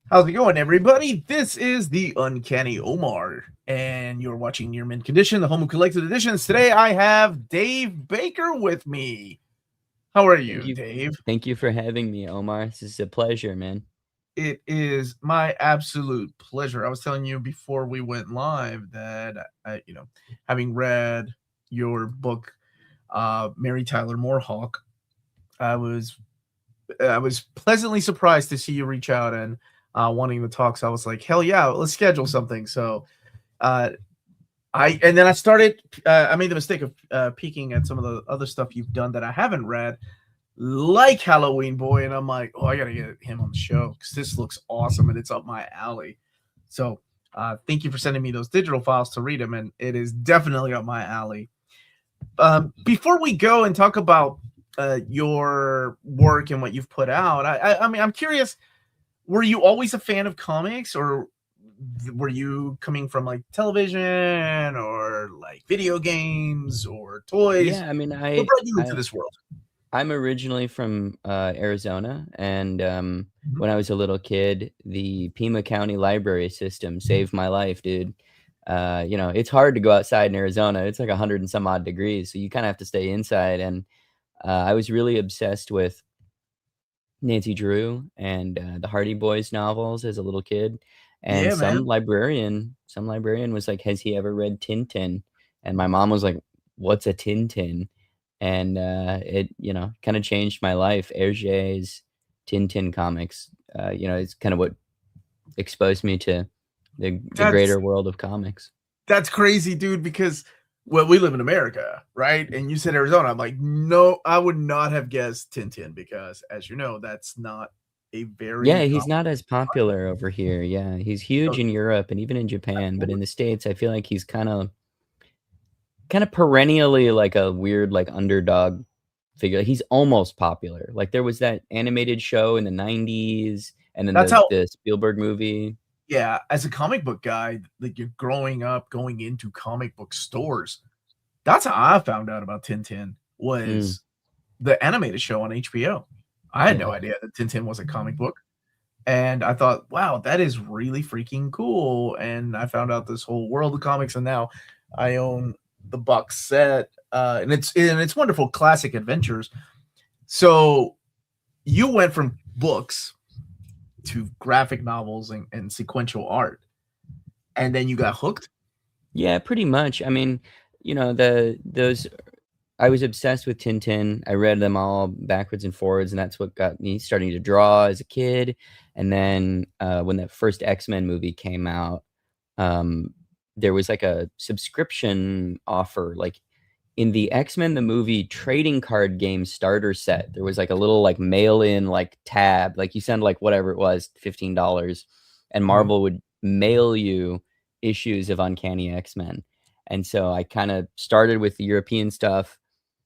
How's it going, everybody? This is the Uncanny Omar, and you're watching Near Mint Condition, the home of collected editions. Today, I have Dave Baker with me. How are Thank you, you. Dave? Thank you for having me, Omar. This is a pleasure, man. It is my absolute pleasure. I was telling you before we went live that having read your book, Mary Tyler MooreHawk, I was I was pleasantly surprised to see you reach out and wanting to talk. So I was like, hell yeah, let's schedule something. So uh, I started. I made the mistake of peeking at some of the other stuff you've done that I haven't read, like Halloween Boy, and I'm like, oh, I gotta get him on the show because this looks awesome and it's up my alley. So thank you for sending me those digital files to read them, and it is definitely up my alley. Before we go and talk about your work and what you've put out, I mean, I'm curious. Were you always a fan of comics, or were you coming from like television or like video games or toys? Yeah, I mean, What brought you into this world? I'm originally from Arizona, and Mhm. when I was a little kid, the Pima County library system saved my life, dude. It's hard to go outside in Arizona. It's like 100 and some odd degrees, so you kind of have to stay inside. And I was really obsessed with Nancy Drew and the Hardy Boys novels as a little kid. And Yeah, man. some librarian was like, "Has he ever read Tintin?" And my mom was like, "What's a Tintin?" And it, kind of changed my life. Hergé's Tintin comics, it's kind of what exposed me to the That's greater world of comics. that's crazy, dude. Because well, we live in America, right? And you said Arizona. I'm like, no, I would not have guessed Tintin because, as you know, that's not a very Yeah, he's common. not as popular over here. Yeah, he's huge in Europe and even in Japan, but in the States, I feel like he's kind of perennially like a weird like underdog figure. He's almost popular. Like there was that animated show in the 90s and then That's the how. the Spielberg movie. Yeah, as a comic book guy, like you're growing up, going into comic book stores. That's how I found out about Tintin Mm, was the animated show on HBO. I had no yeah. idea that Tintin was a comic book, and I thought, "Wow, that is really freaking cool." And I found out this whole world of comics, and now I own the box set, and it's wonderful classic adventures. So you went from books to graphic novels and sequential art, and then you got hooked. Yeah, pretty much. I mean, the those I was obsessed with Tintin. I read them all backwards and forwards, and that's what got me starting to draw as a kid. And then when that first X-Men movie came out, um, there was like a subscription offer, like in the X-Men the movie trading card game starter set. There was like a little like mail-in like tab, like you send like whatever it was, $15, and Mhm. Marvel would mail you issues of Uncanny X-Men. And so I kind of started with the European stuff,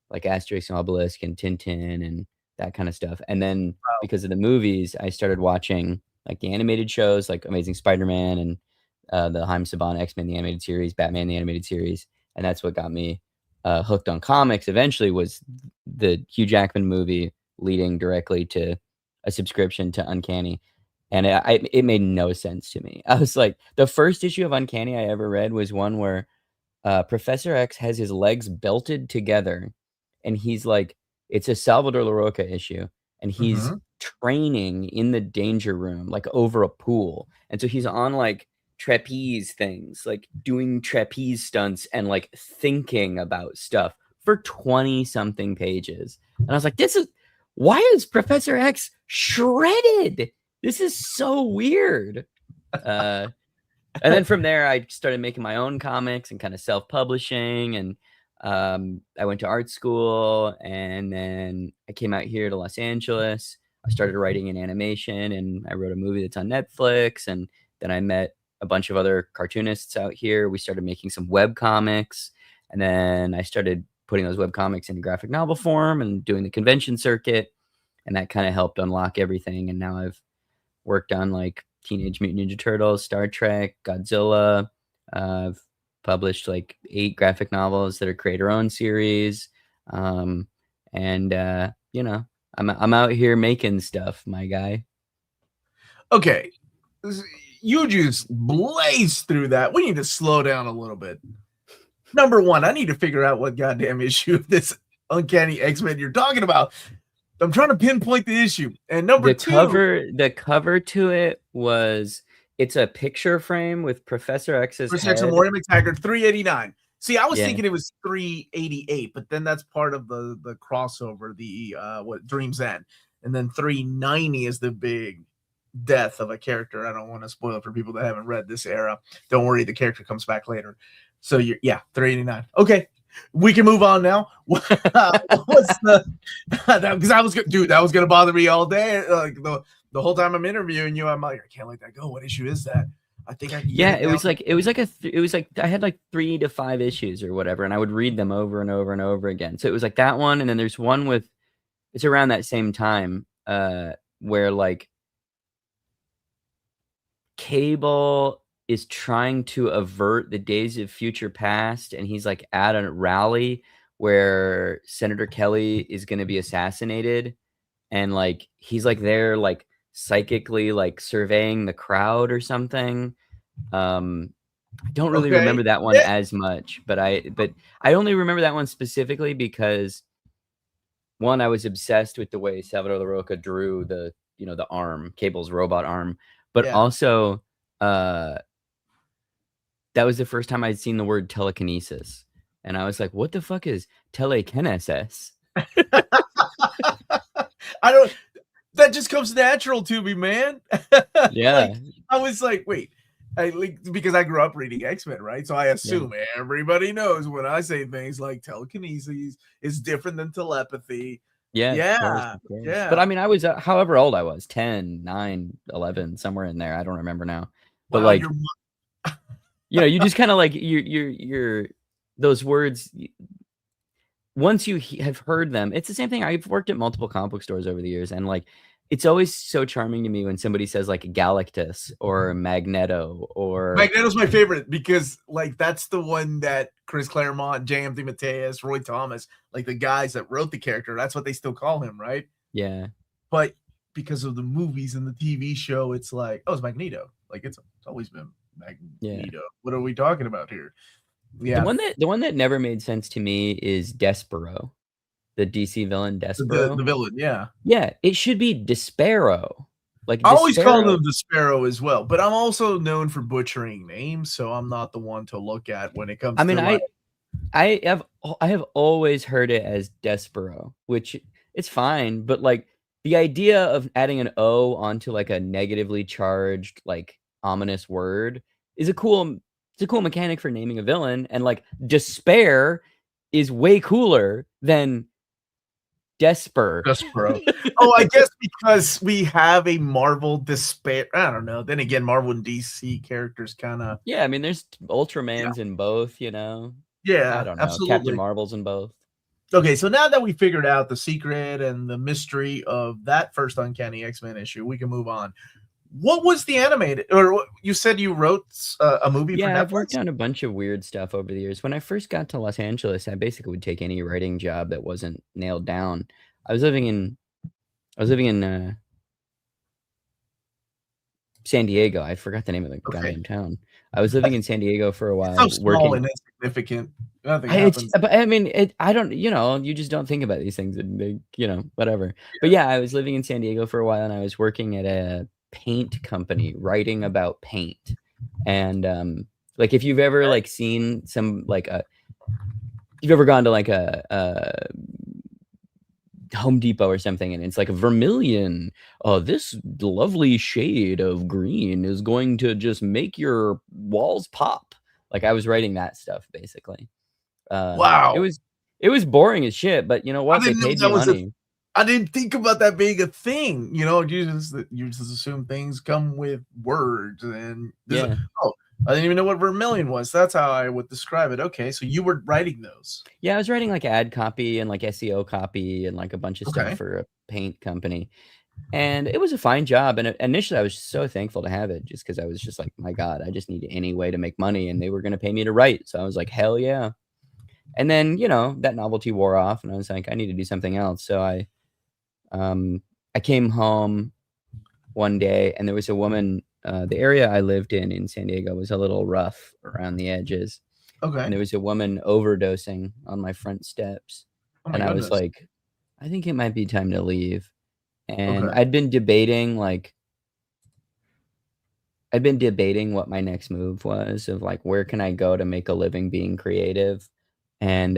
like Asterix and Obelisk and Tintin and that kind of stuff. And then because of the movies, I started watching like the animated shows, like Amazing Spider-Man and the Haim Saban X-Men the animated series, Batman the animated series, and that's what got me hooked on comics. Eventually, was the Hugh Jackman movie leading directly to a subscription to Uncanny. And it made no sense to me. I was like, the first issue of Uncanny I ever read was one where Professor X has his legs belted together, and he's like, it's a Salvador LaRocca issue, and he's Mhm. training in the danger room, like over a pool. And so he's on like trapeze things, like doing trapeze stunts and like thinking about stuff for 20 something pages. And I was like, why is Professor X shredded? This is so weird. Uh, and then from there, I started making my own comics and kind of self-publishing. And I went to art school, and then I came out here to Los Angeles. I started writing in animation, and I wrote a movie that's on Netflix. And then I met a bunch of other cartoonists out here. We started making some web comics, and then I started putting those web comics into graphic novel form and doing the convention circuit, and that kind of helped unlock everything. And now I've worked on like Teenage Mutant Ninja Turtles, Star Trek, Godzilla. I've published like 8 graphic novels that are creator-owned series. Um, and I'm out here making stuff, my guy. Okay, You just blazed through that. We need to slow down a little bit. Number one, I need to figure out what goddamn issue of this Uncanny X-Men you're talking about. I'm trying to pinpoint the issue. And number two, the cover to it was, it's a picture frame with Professor X's Protection head. Warrior McTaggart, 389. See, I was Yeah. thinking it was 388, but then that's part of the crossover, the what Dream's End. And then 390 is the big death of a character. I don't want to spoil it for people that haven't read this era. Don't worry, the character comes back later. So yeah, 389. Okay, we can move on now. What's the? Because that was dude, that was gonna bother me all day. Like the whole time I'm interviewing you, I'm like, I can't let that go. What issue is that? I think I can. Yeah, it was like I had like 3 to 5 issues or whatever, and I would read them over and over and over again. So it was like that one, and then there's one with, it's around that same time, where like Cable is trying to avert the days of future past, and he's like at a rally where Senator Kelly is going to be assassinated, and like he's like there like psychically like surveying the crowd or something. I don't really remember that one as much, but I only remember that one specifically because, one, I was obsessed with the way Salvador LaRocca drew the, you know, the arm, Cable's robot arm, but also that was the first time I'd seen the word telekinesis, and I was like, what the fuck is telekinesis? I don't, that just comes natural to me, man. Yeah. Like, I was like, wait, because I grew up reading X-Men, right? So I assume everybody knows when I say things like telekinesis is different than telepathy. Yeah. Of course. But I mean, I was however old I was, 10, 9, 11, somewhere in there. I don't remember now. But wow, like, you know, you just kind of like you're those words. Once you have heard them, it's the same thing. I've worked at multiple comic book stores over the years, and like, it's always so charming to me when somebody says like Galactus or Magneto or Magneto's my favorite because like that's the one that Chris Claremont, J. Anthony Mateus, Roy Thomas, like the guys that wrote the character, that's what they still call him, right? Yeah. But because of the movies and the TV show, it's like, oh, it's Magneto. Like it's always been Magneto. Yeah. What are we talking about here? Yeah. The one that never made sense to me is Despero. The DC villain Despero. The villain, yeah. Yeah, it should be Despero. Like I always call him Despero as well, but I'm also known for butchering names, so I'm not the one to look at when it comes to like, I have always heard it as Despero, which it's fine, but like the idea of adding an O onto like a negatively charged, like ominous word is a cool mechanic for naming a villain, and like despair is way cooler than Despero. Oh, I guess because we have a Marvel despair. I don't know. Then again, Marvel and DC characters kind of. Yeah, I mean, there's Ultraman's in both, you know. Yeah, I don't know. Absolutely. Captain Marvel's in both. Okay, so now that we figured out the secret and the mystery of that first Uncanny X-Men issue, we can move on. What was the animated? Or you said you wrote a movie for Netflix? Yeah, I've worked on a bunch of weird stuff over the years. When I first got to Los Angeles, I basically would take any writing job that wasn't nailed down. I was living in San Diego. I forgot the name of the goddamn town. I was living in San Diego for a while. It's so small and insignificant. Nothing happens. But I mean, I don't, you know, you just don't think about these things, and they, you know, whatever. Yeah. But yeah, I was living in San Diego for a while, and I was working at a paint company writing about paint. And like, if you've ever like seen some like you've ever gone to like a Home Depot or something, and it's like a vermilion, this lovely shade of green is going to just make your walls pop. Like, I was writing that stuff basically. Wow. It was boring as shit, but you know what? They paid me money. I didn't think about that being a thing. You know, you just assume things come with words, and I didn't even know what vermilion was. That's how I would describe it. Okay, so you were writing those. Yeah, I was writing like ad copy and like SEO copy and like a bunch of stuff for a paint company. And it was a fine job. And initially I was so thankful to have it, just because I was just like, my God, I just need any way to make money, and they were going to pay me to write. So I was like, hell yeah. And then, you know, that novelty wore off, and I was like, I need to do something else. So I came home one day, and there was a woman the area I lived in San Diego was a little rough around the edges, and Okay. there was a woman overdosing on my front steps, Oh my and I was goodness. like, I think it might be time to leave. And Okay. I'd been debating what my next move was, of like, where can I go to make a living being creative? And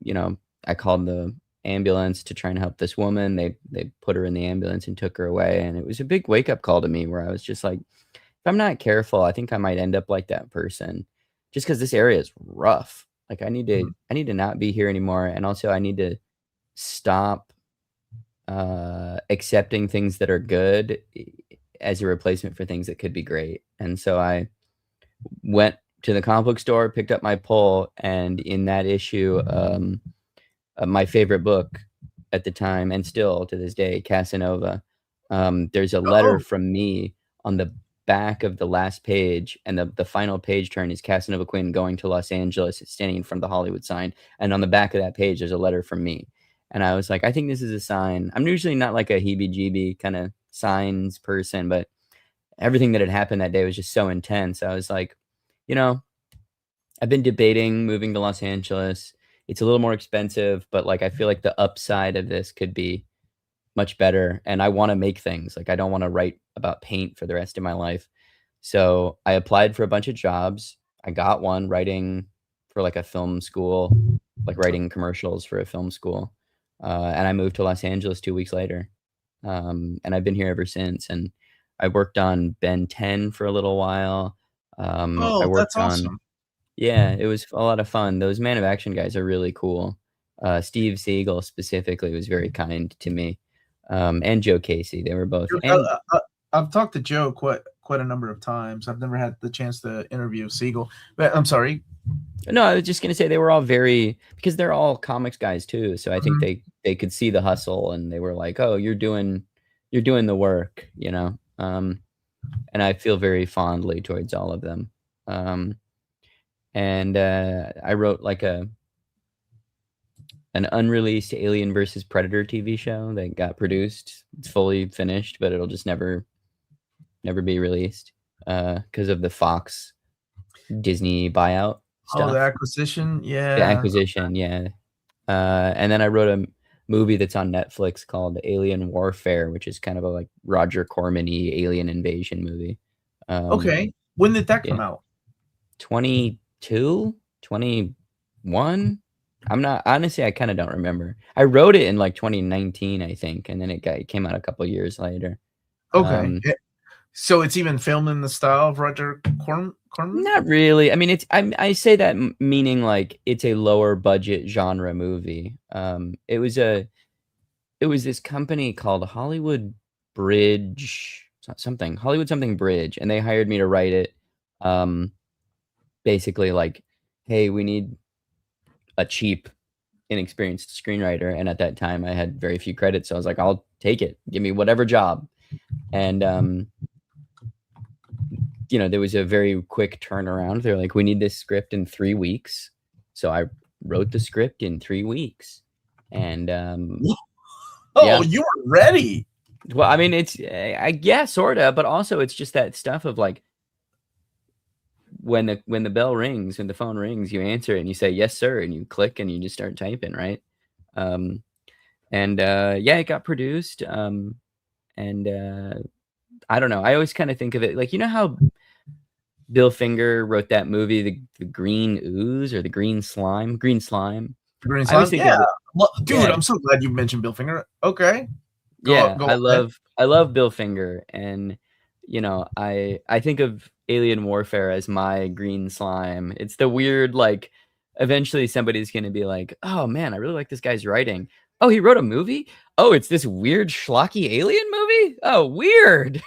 you know, I called the ambulance to try and help this woman. They put her in the ambulance and took her away, and it was a big wake up call to me where I was just like, if I'm not careful, I think I might end up like that person, just because this area is rough. Like Mhm. I need to not be here anymore, and also I need to stop accepting things that are good as a replacement for things that could be great. And so I went to the comic book store, picked up my pull, and in that issue, my favorite book at the time and still to this day, Casanova, there's a letter Oh, from me on the back of the last page, and the final page turn is Casanova Quinn going to Los Angeles, standing in front of the Hollywood sign, and on the back of that page, there's a letter from me. And I was like, I think this is a sign. I'm usually not like a heebie-jeebie kind of signs person, but everything that had happened that day was just so intense. I was like, you know, I've been debating moving to Los Angeles. It's a little more expensive, but like I feel like the upside of this could be much better. And I want to make things. Like I don't want to write about paint for the rest of my life. So I applied for a bunch of jobs. I got one writing for like a film school, like writing commercials for a film school. And I moved to Los Angeles 2 weeks later. And I've been here ever since. And I worked on Ben 10 for a little while. I oh, that's worked on, awesome. yeah, it was a lot of fun. Those Man of Action guys are really cool. Steve Siegel specifically was very kind to me, and Joe Casey. They were both, Dude, and I've talked to Joe quite a number of times. I've never had the chance to interview Siegel, but I'm sorry. no, I was just gonna say they were all very, because they're all comics guys too. So I think Mhm. they could see the hustle, and they were like, "Oh, you're doing the work," you know. And I feel very fondly towards all of them. Um, and I wrote like an unreleased Alien versus Predator TV show that got produced. It's fully finished, but it'll just never be released because of the Fox Disney buyout Oh, the stuff, acquisition, the yeah. acquisition. Yeah, and then I wrote a movie that's on Netflix called Alien Warfare, which is kind of a like Roger Corman-y alien invasion movie. Um, Okay, when did that yeah, come out? 22, 21. I'm not honestly, I kind of don't remember. I wrote it in like 2019, I think, and then it came out a couple years later. Okay, Um, so it's even filmed in the style of Roger Corman? Not really. I mean, I say that meaning like it's a lower budget genre movie. It was this company called Hollywood Bridge something, Hollywood something Bridge, and they hired me to write it. Um, Basically like, hey, we need a cheap, inexperienced screenwriter, and at that time I had very few credits, so I was like, I'll take it. Give me whatever job. And there was a very quick turnaround. They're like, we need this script in 3 weeks. So I wrote the script in 3 weeks. And Oh, yeah, you were ready. well, I mean, it's, I guess, sort of, but also it's just that stuff of like, when the bell rings, when the phone rings, you answer it and you say, yes, sir. And you click and you just start typing, right? Um, and yeah, it got produced. And I don't know. I always kind of think of it like, you know how Bill Finger wrote that movie, the Green Ooze or the Green Slime? Green Slime. Green I always Slime? think Yeah. of it, Well, dude, yeah, I'm so glad you mentioned Bill Finger. Okay. yeah. Go ahead. I love Bill Finger, and I think of Alien Warfare as my Green Slime. It's the weird like. Eventually, somebody's gonna be like, "Oh man, I really like this guy's writing. Oh, he wrote a movie. Oh, it's this weird schlocky alien movie. Oh, weird."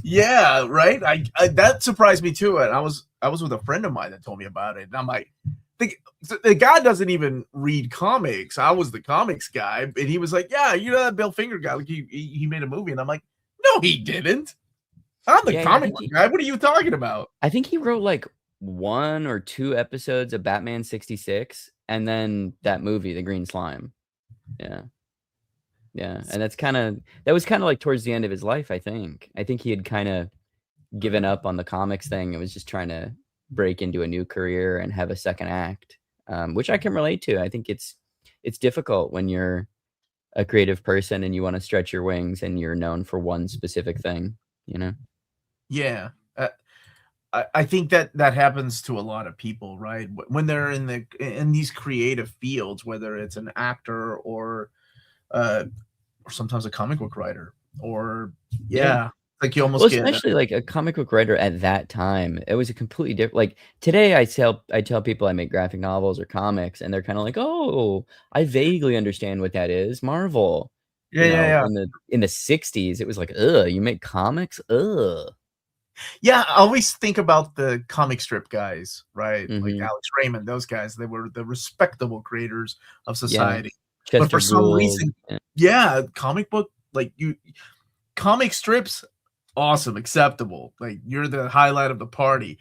Yeah, right. I that surprised me too. And I was with a friend of mine that told me about it, and I'm like, the guy doesn't even read comics. I was the comics guy, and he was like, "Yeah, you know that Bill Finger guy? Like he made a movie," and I'm like, "No, he didn't. I'm the Yeah, I comic think book guy. What are you talking about?" I think he wrote like 1 or 2 episodes of Batman 66 and then that movie, The Green Slime. Yeah. Yeah, and that was kind of like towards the end of his life, I think. I think he had kind of given up on the comics thing and was just trying to break into a new career and have a second act, which I can relate to. I think it's difficult when you're a creative person and you want to stretch your wings and you're known for one specific thing, you know? Yeah. I think that that happens to a lot of people, right? When they're in these creative fields, whether it's an actor uh, or sometimes a comic book writer, or Yeah. yeah, like you Well, almost get especially like a comic book writer at that time, it was a completely different. Like today I tell people I make graphic novels or comics and they're kind of like, "Oh, I vaguely understand what that is. Marvel." yeah, yeah, yeah. In the 60s, it was like, "Ugh, you make comics? Ugh." Yeah, I always think about the comic strip guys, right? Like Mhm. Alex Raymond, those guys, they were the respectable creators of Yeah. society. But for Chester some Gould. reason, Yeah. yeah, comic book, like you comic strips, awesome, acceptable. Like you're the highlight of the party.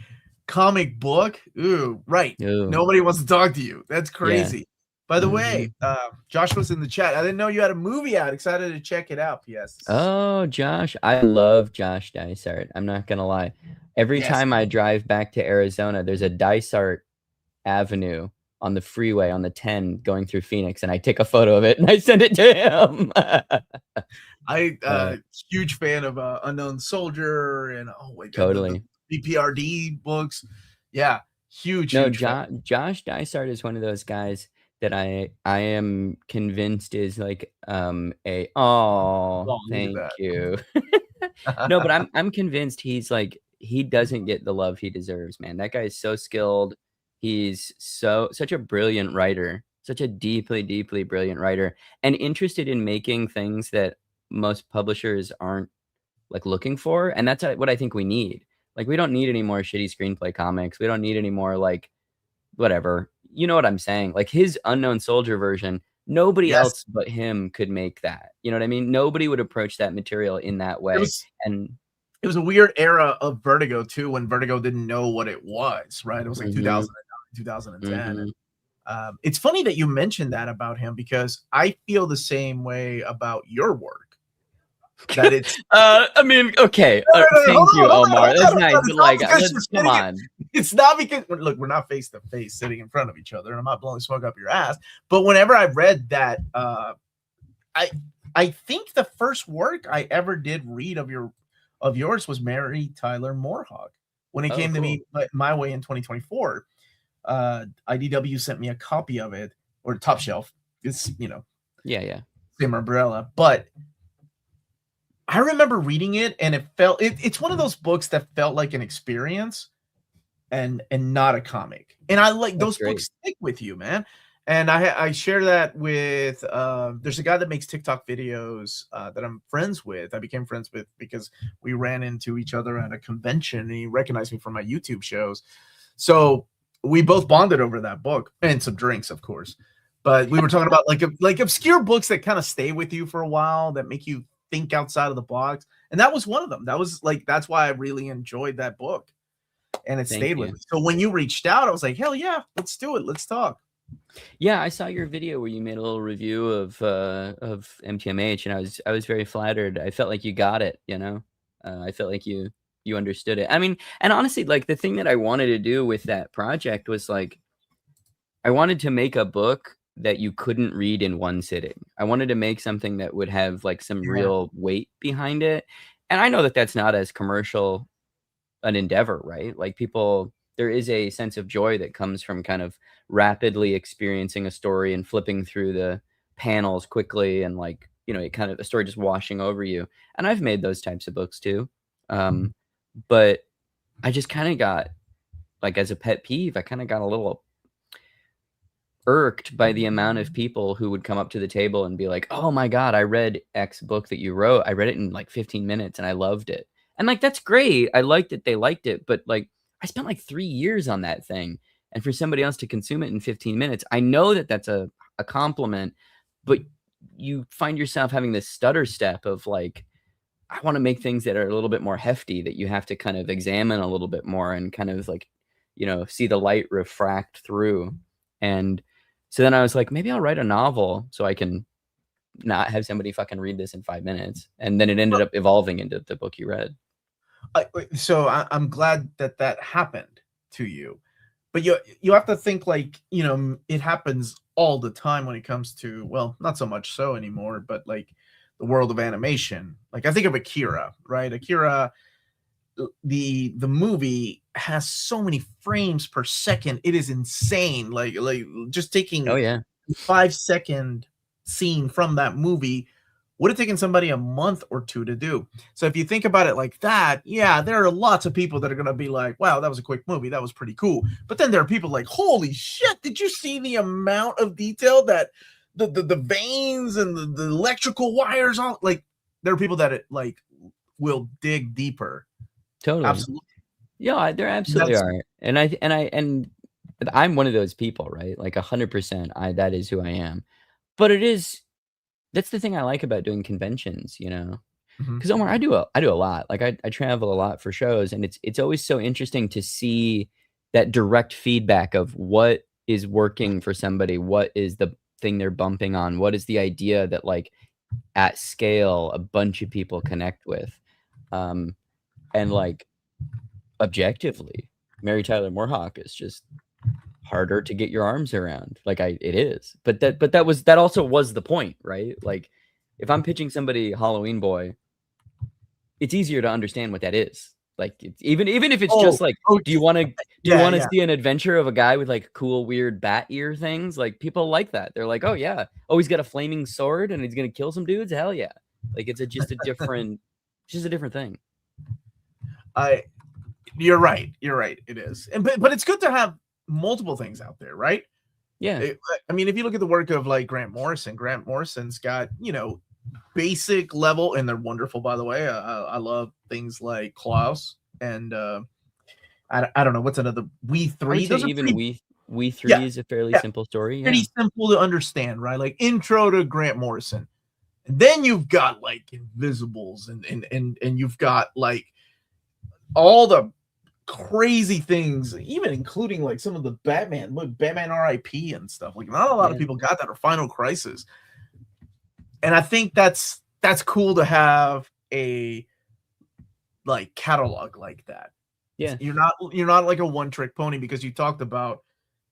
Comic book, ooh, right. Ooh. Nobody wants to talk to you. That's Yeah. crazy. By the way, Mhm. Josh was in the chat. I didn't know you had a movie out. Excited to check it out. Yes. Oh, Josh. I love Josh Dysart. I'm not gonna lie. Every Yes. time I drive back to Arizona, there's a Dysart Avenue on the freeway on the 10 going through Phoenix, and I take a photo of it and I send it to him. I Uh, huge fan of Unknown Soldier and oh wait, the totally. BPRD books. Yeah, No, huge fan. Josh Dysart is one of those guys that I am convinced is like, oh, Oh, look at thank you. No, but that. I'm convinced he's like he doesn't get the love he deserves, man. That guy is so skilled. He's such a brilliant writer, such a deeply, deeply brilliant writer, and interested in making things that most publishers aren't like looking for, and that's what I think we need. Like we don't need any more shitty screenplay comics. We don't need any more like whatever. You know what I'm saying? Like his Unknown Soldier version, nobody Yes, else but him could make that. You know what I mean? Nobody would approach that material in that it way. was And it was a weird era of Vertigo too, when Vertigo didn't know what it was, right? It was like mhm, 2009, 2010. mhm. It's funny that you mentioned that about him because I feel the same way about your work. That it's I mean, okay, no, no, no, hold thank on, you, hold on, Omar. hold That's on, hold nice, on. but It's not like, because let's you're come sitting. on. It's not because look, we're not face to face sitting in front of each other, and I'm not blowing smoke up your ass. But whenever I read that, I I think the first work I ever did read of yours was Mary Tyler MooreHawk. When it Oh, came to cool. me my way in 2024, IDW sent me a copy of it or Top Shelf. It's Yeah, yeah. same umbrella, but I remember reading it and it's one of those books that felt like an experience and not a comic. And I like That's those great. books stick with you, man. And I share that with there's a guy that makes TikTok videos that I'm friends with. I became friends with because we ran into each other at a convention and he recognized me from my YouTube shows. So we both bonded over that book and some drinks, of course. But we were talking about like obscure books that kind of stay with you for a while that make you think outside of the box. And that was one of them. That was like that's why I really enjoyed that book and it Thank stayed with you. me. So when you reached out, I was like, hell yeah, let's do it. Let's talk. Yeah, I saw your video where you made a little review of MTMH, and I was very flattered. I felt like you got it, you know? I felt like you understood it. I mean, and honestly, like, the thing that I wanted to do with that project was, like, I wanted to make a book that you couldn't read in one sitting. I wanted to make something that would have, like, some Yeah. real weight behind it, and I know that that's not as commercial an endeavor, right? Like people there is a sense of joy that comes from kind of rapidly experiencing a story and flipping through the panels quickly and like, it kind of a story just washing over you. And I've made those types of books too. Um, but I just kind of got like as a pet peeve, I kind of got a little irked by the amount of people who would come up to the table and be like, "Oh my god, I read X book that you wrote. I read it in like 15 minutes and I loved it." And like that's great. I liked it, they liked it, but like I spent like 3 years on that thing. And for somebody else to consume it in 15 minutes, I know that that's a compliment, but you find yourself having this stutter step of like I want to make things that are a little bit more hefty that you have to kind of examine a little bit more and kind of like, see the light refract through. And so then I was like, maybe I'll write a novel so I can not have somebody fucking read this in 5 minutes. And then it ended up evolving into the book you read. So I'm glad that happened to you, but you have to think like, it happens all the time when it comes to, well, not so much so anymore, but like the world of animation. Like I think of Akira, right? Akira, the movie has so many frames per second. It is insane. Like just taking Oh yeah. 5-second scene from that movie would have taken somebody a month or two to do. So if you think about it like that, yeah, there are lots of people that are going to be like, wow, that was a quick movie. That was pretty cool. But then there are people like, holy shit, did you see the amount of detail that the veins and the electrical wires on? Like, there are people that like will dig deeper. Totally. Absolutely. Yeah, there absolutely are. And I'm one of those people, right? Like 100%, that is who I am. But that's the thing I like about doing conventions, because Omar, I do a lot. Like I travel a lot for shows, and it's always so interesting to see that direct feedback of what is working for somebody, what is the thing they're bumping on, what is the idea that like at scale a bunch of people connect with, and like objectively, Mary Tyler MooreHawk is just harder to get your arms around. Like it is, but that also was the point, right? Like if I'm pitching somebody Halloween Boy, it's easier to understand what that is. Like even if it's just like, do you want to see an adventure of a guy with like cool weird bat ear things? Like people like that. They're like, oh yeah, oh he's got a flaming sword and he's gonna kill some dudes. Hell yeah! Like it's just a different thing. You're right. It is, but it's good to have multiple things out there, right? Yeah. I mean, if you look at the work of like Grant Morrison's got, basic level, and they're wonderful, by the way. I love things like Klaus and I don't know what's another We Three. Those even We Three is a fairly simple story. Pretty simple to understand, right? Like intro to Grant Morrison. And then you've got like Invisibles and you've got like all the crazy things, even including like some of the Batman RIP and stuff. Like not a lot of people got that, or Final Crisis. And I think that's cool to have a like catalog like that. Yeah. You're not like a one-trick pony, because you talked about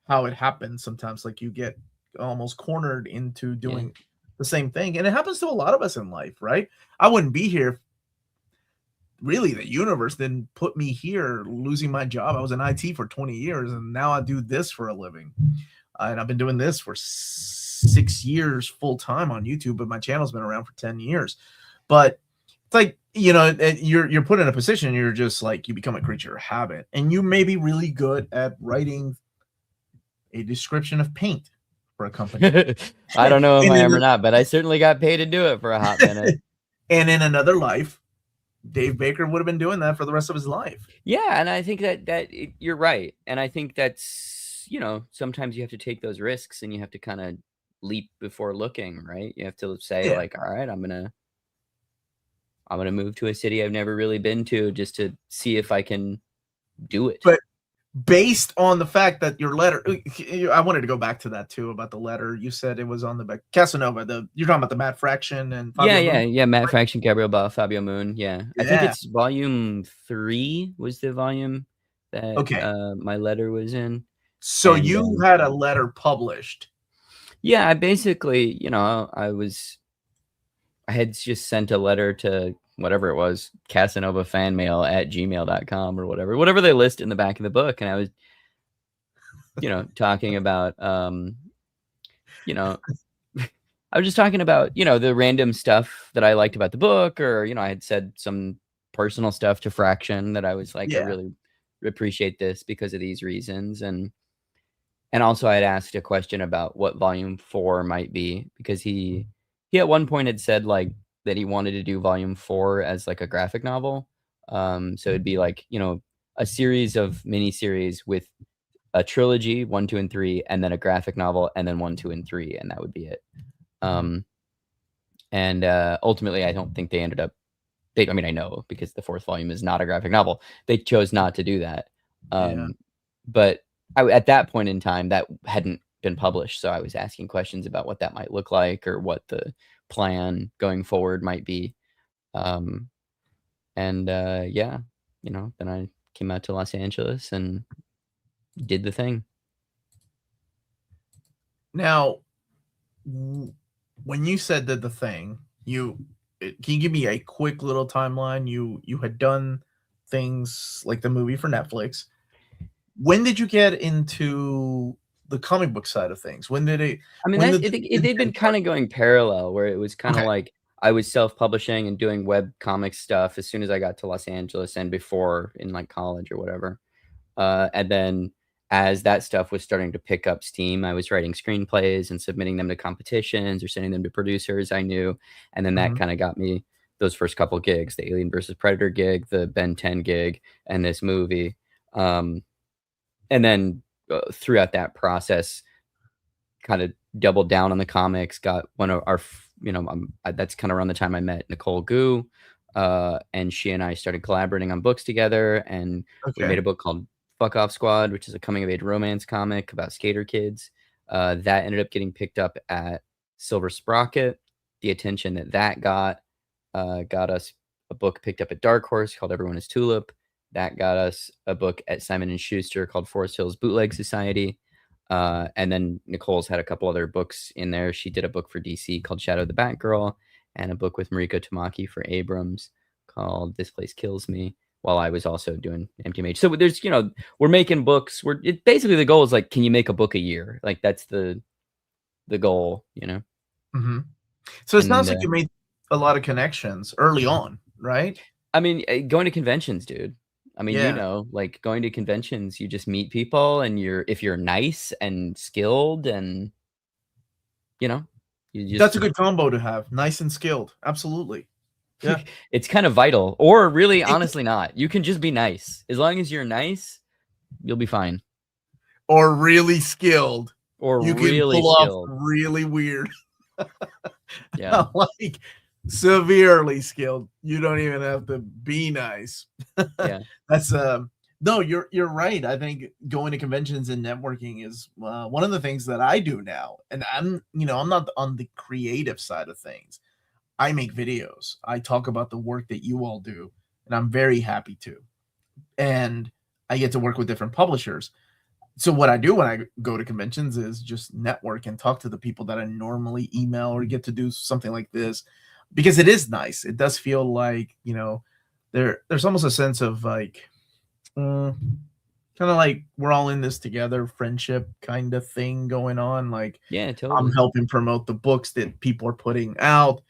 how it happens sometimes. Like you get almost cornered into doing the same thing. And it happens to a lot of us in life, right? I wouldn't be here. Really, the universe didn't put me here losing my job. I was in IT for 20 years, and now I do this for a living. And I've been doing this for 6 years full time on YouTube, but my channel's been around for 10 years. But it's like, you're put in a position, you're just like, you become a creature of habit, and you may be really good at writing a description of paint for a company. I don't know if I am or not, but I certainly got paid to do it for a hot minute. And in another life, Dave Baker would have been doing that for the rest of his life. Yeah, and I think that you're right. And I think that's, sometimes you have to take those risks, and you have to kind of leap before looking, right? You have to say like, all right, I'm going to move to a city I've never really been to just to see if I can do it. But based on the fact that your letter, I wanted to go back to that too, about the letter. You said it was on the back. Casanova, you're talking about the Matt Fraction and Fabio Moon? Matt Fraction, Gabriel Ba, Fabio Moon. Yeah. I think it's volume 3 was the volume that my letter was in. So you had a letter published. Yeah, I basically, I had just sent a letter to whatever it was, Casanova fanmail @gmail.com or whatever they list in the back of the book. And I was, talking about, I was just talking about, the random stuff that I liked about the book, or, I had said some personal stuff to Fraction that I was like, I really appreciate this because of these reasons. And also I had asked a question about what volume 4 might be, because he at one point had said like that he wanted to do volume 4 as like a graphic novel. So it'd be like, a series of miniseries with a trilogy, 1, 2, and 3, and then a graphic novel, and then 1, 2, and 3, and that would be it. And ultimately, I don't think they ended up. I know, because the 4th volume is not a graphic novel. They chose not to do that. But at that point in time, that hadn't been published, so I was asking questions about what that might look like, or what the plan going forward might be. Yeah, then I came out to Los Angeles and did the thing. Now, when you said that the thing, can you give me a quick little timeline? You had done things like the movie for Netflix. When did you get into the comic book side of things? When did it? I mean, When that's did it, the it they've been kind of going parallel, where it was kind of Okay. like I was self-publishing and doing web comic stuff as soon as I got to Los Angeles and before in like college or whatever. And then as that stuff was starting to pick up steam, I was writing screenplays and submitting them to competitions or sending them to producers I knew. And then that Mhm. kind of got me those first couple gigs, the Alien versus Predator gig, the Ben 10 gig, and this movie. And then throughout that process, kind of doubled down on the comics, got one of our, that's kind of around the time I met Nicole Gu. And she and I started collaborating on books together. And we made Okay. a book called Fuck Off Squad, which is a coming of age romance comic about skater kids. That ended up getting picked up at Silver Sprocket. The attention that got us a book picked up at Dark Horse called Everyone is Tulip. That got us a book at Simon & Schuster called Forest Hills Bootleg Society. And then Nicole's had a couple other books in there. She did a book for DC called Shadow the Batgirl and a book with Mariko Tamaki for Abrams called This Place Kills Me, while I was also doing MTMH. So there's, we're making books. Basically the goal is like, can you make a book a year? Like that's the goal, Mhm. So it sounds And like you made a lot of connections early on, right? I mean, going to conventions, dude. I mean, Yeah. like going to conventions, you just meet people and if you're nice and skilled and, you That's just, a good combo to have. Nice and skilled. Absolutely. Yeah. it's kind of vital, or really honestly not. You can just be nice. As long as you're nice, you'll be fine. Or really skilled. Or You can really pull off skilled. really weird. Yeah. Like severely skilled. You don't even have to be nice. Yeah. That's no, you're right. I think going to conventions and networking is one of the things that I do now. And I'm not on the creative side of things. I make videos. I talk about the work that you all do, and I'm very happy to. And I get to work with different publishers. So what I do when I go to conventions is just network and talk to the people that I normally email or get to do something like this, because it is nice. It does feel like, there's almost a sense of like kind of like we're all in this together, friendship kind of thing going on. Like Yeah, I'm totally. helping promote the books that people are putting out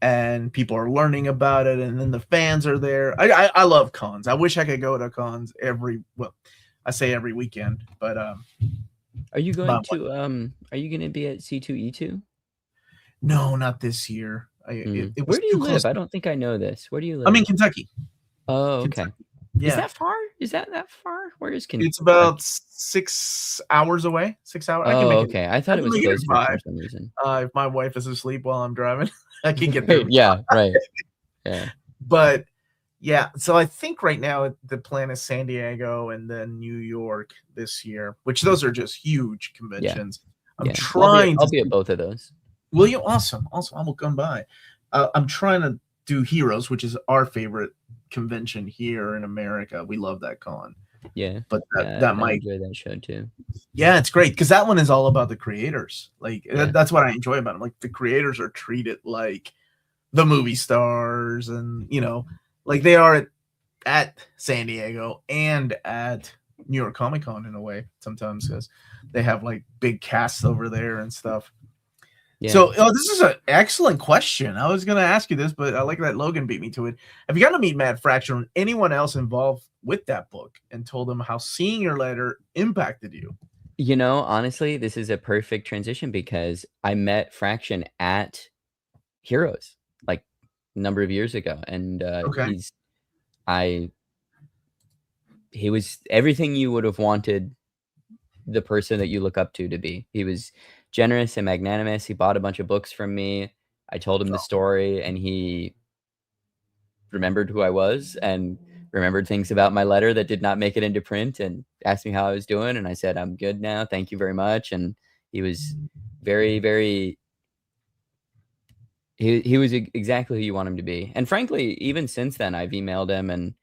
and people are learning about it, and then the fans are there. I love cons. I wish I could go to cons I say every weekend, but Are you but are you going to be at C2E2? no, not this year. It was Where do you too close. live? I don't think I know this. Where do you I'm in live? Kentucky. Oh, okay. Kentucky. Is Yeah. that far? Is that far? Where is It's Kentucky? about 6 hours away. 6 hours. I can Oh, make it. okay. I I thought it can was make it in closer 5. for some reason. If my wife is asleep while I'm driving, I can get there. Right. Yeah. Right. Yeah. But yeah, so I think right now the plan is San Diego and then New York this year, which those are just huge Yeah. conventions. I'm Yeah. I'll be trying I'll to be at both of those. Will you? Awesome. Awesome. I will come by. I'm trying to do Heroes, which is our favorite convention here in America. We love that con. Yeah. But Yeah. that I might, enjoy that show too. yeah, it's great because that one is all about the creators. Like Yeah. that's what I enjoy about it. Like the creators are treated like the movie stars, and like they are at San Diego and at New York Comic Con in a way sometimes, because they have like big casts over there and stuff. Yeah. So this is an excellent question. I was going to ask you this, but I like that Logan beat me to it. Have you gotten to meet Matt Fraction or anyone else involved with that book and told them how seeing your letter impacted you? Honestly, this is a perfect transition because I met Fraction at Heroes like a number of years ago, and Okay. he was everything you would have wanted the person that you look up to be. He was generous and magnanimous. He bought a bunch of books from me. I told him the story, and he remembered who I was and remembered things about my letter that did not make it into print, and asked me how I was doing. And I said, I'm good now. Thank you very much. And he was very, very He was exactly who you want him to be. And frankly, even since then, I've emailed him, and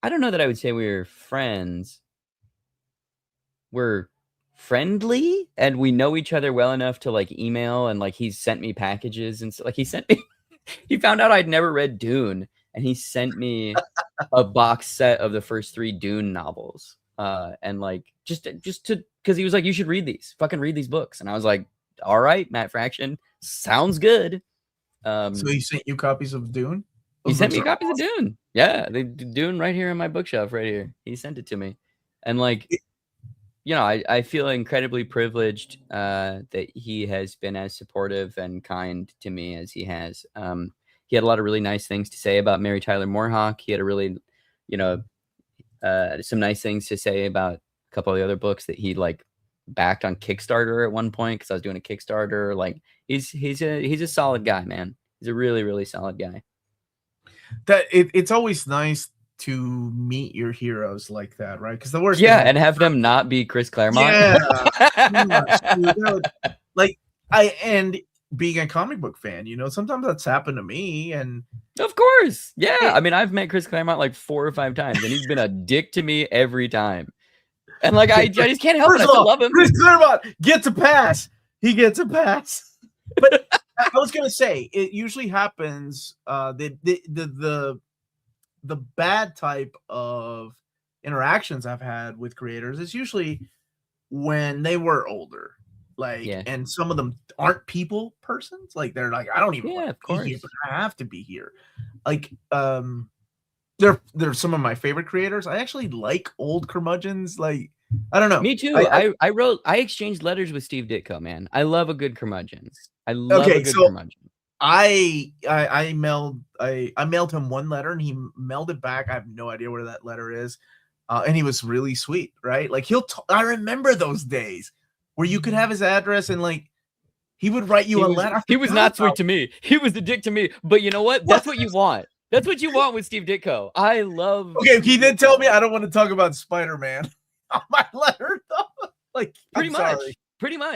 I don't know that I would say we were friends. We're friendly, and we know each other well enough to like email, and like he's sent me packages, and so like he sent me he found out I'd never read Dune, and he sent me a box set of the first 3 Dune novels. And like just to because he was like, you should read these, fucking read these books. And I was like, all right, Matt Fraction, sounds good. So he sent you copies of Dune? He Those sent me books are copies of Dune. Yeah, the Dune right here in my bookshelf right here. He sent it to me. And like, you know, I feel incredibly privileged that he has been as supportive and kind to me as he has. He had a lot of really nice things to say about Mary Tyler MooreHawk. He had a really, you know, some nice things to say about a couple of the other books that he like backed on Kickstarter at one point, because I was doing a Kickstarter. Like he's a solid guy, man. He's a really, really solid guy. That it's always nice to meet your heroes like that, right? Because the worst Yeah, thing and have them not be Chris Claremont. Yeah, pretty much, dude. That would- like and being a comic book fan, you know, sometimes that's happened to me, and Of course. Yeah. I mean, I've met Chris Claremont like 4 or 5 times, and he's been a dick to me every time. And like I just can't help it. I still love him. Chris Claremont gets a pass. He gets a pass. But I was gonna say, it usually happens. The bad type of interactions I've had with creators is usually when they were older, like, Yeah. and some of them aren't people persons. Like they're like, I don't even want of to be here, course. but I have to be here. Like, they're some of my favorite creators. I actually like old curmudgeons. Like, I don't know. Me too. I exchanged letters with Steve Ditko, man. I love a good curmudgeon. I love a good curmudgeon. I mailed him one letter, and he mailed it back. I have no idea where that letter is. And he was really sweet, right? Like I remember those days where you could have his address, and like he would write you a letter. He was not sweet to me. He was the dick to me. But you know what? That's what you want. That's what you want with Steve Ditko. I love. Okay, he did tell me I don't want to talk about Spider-Man on my letter, though. Like, pretty much.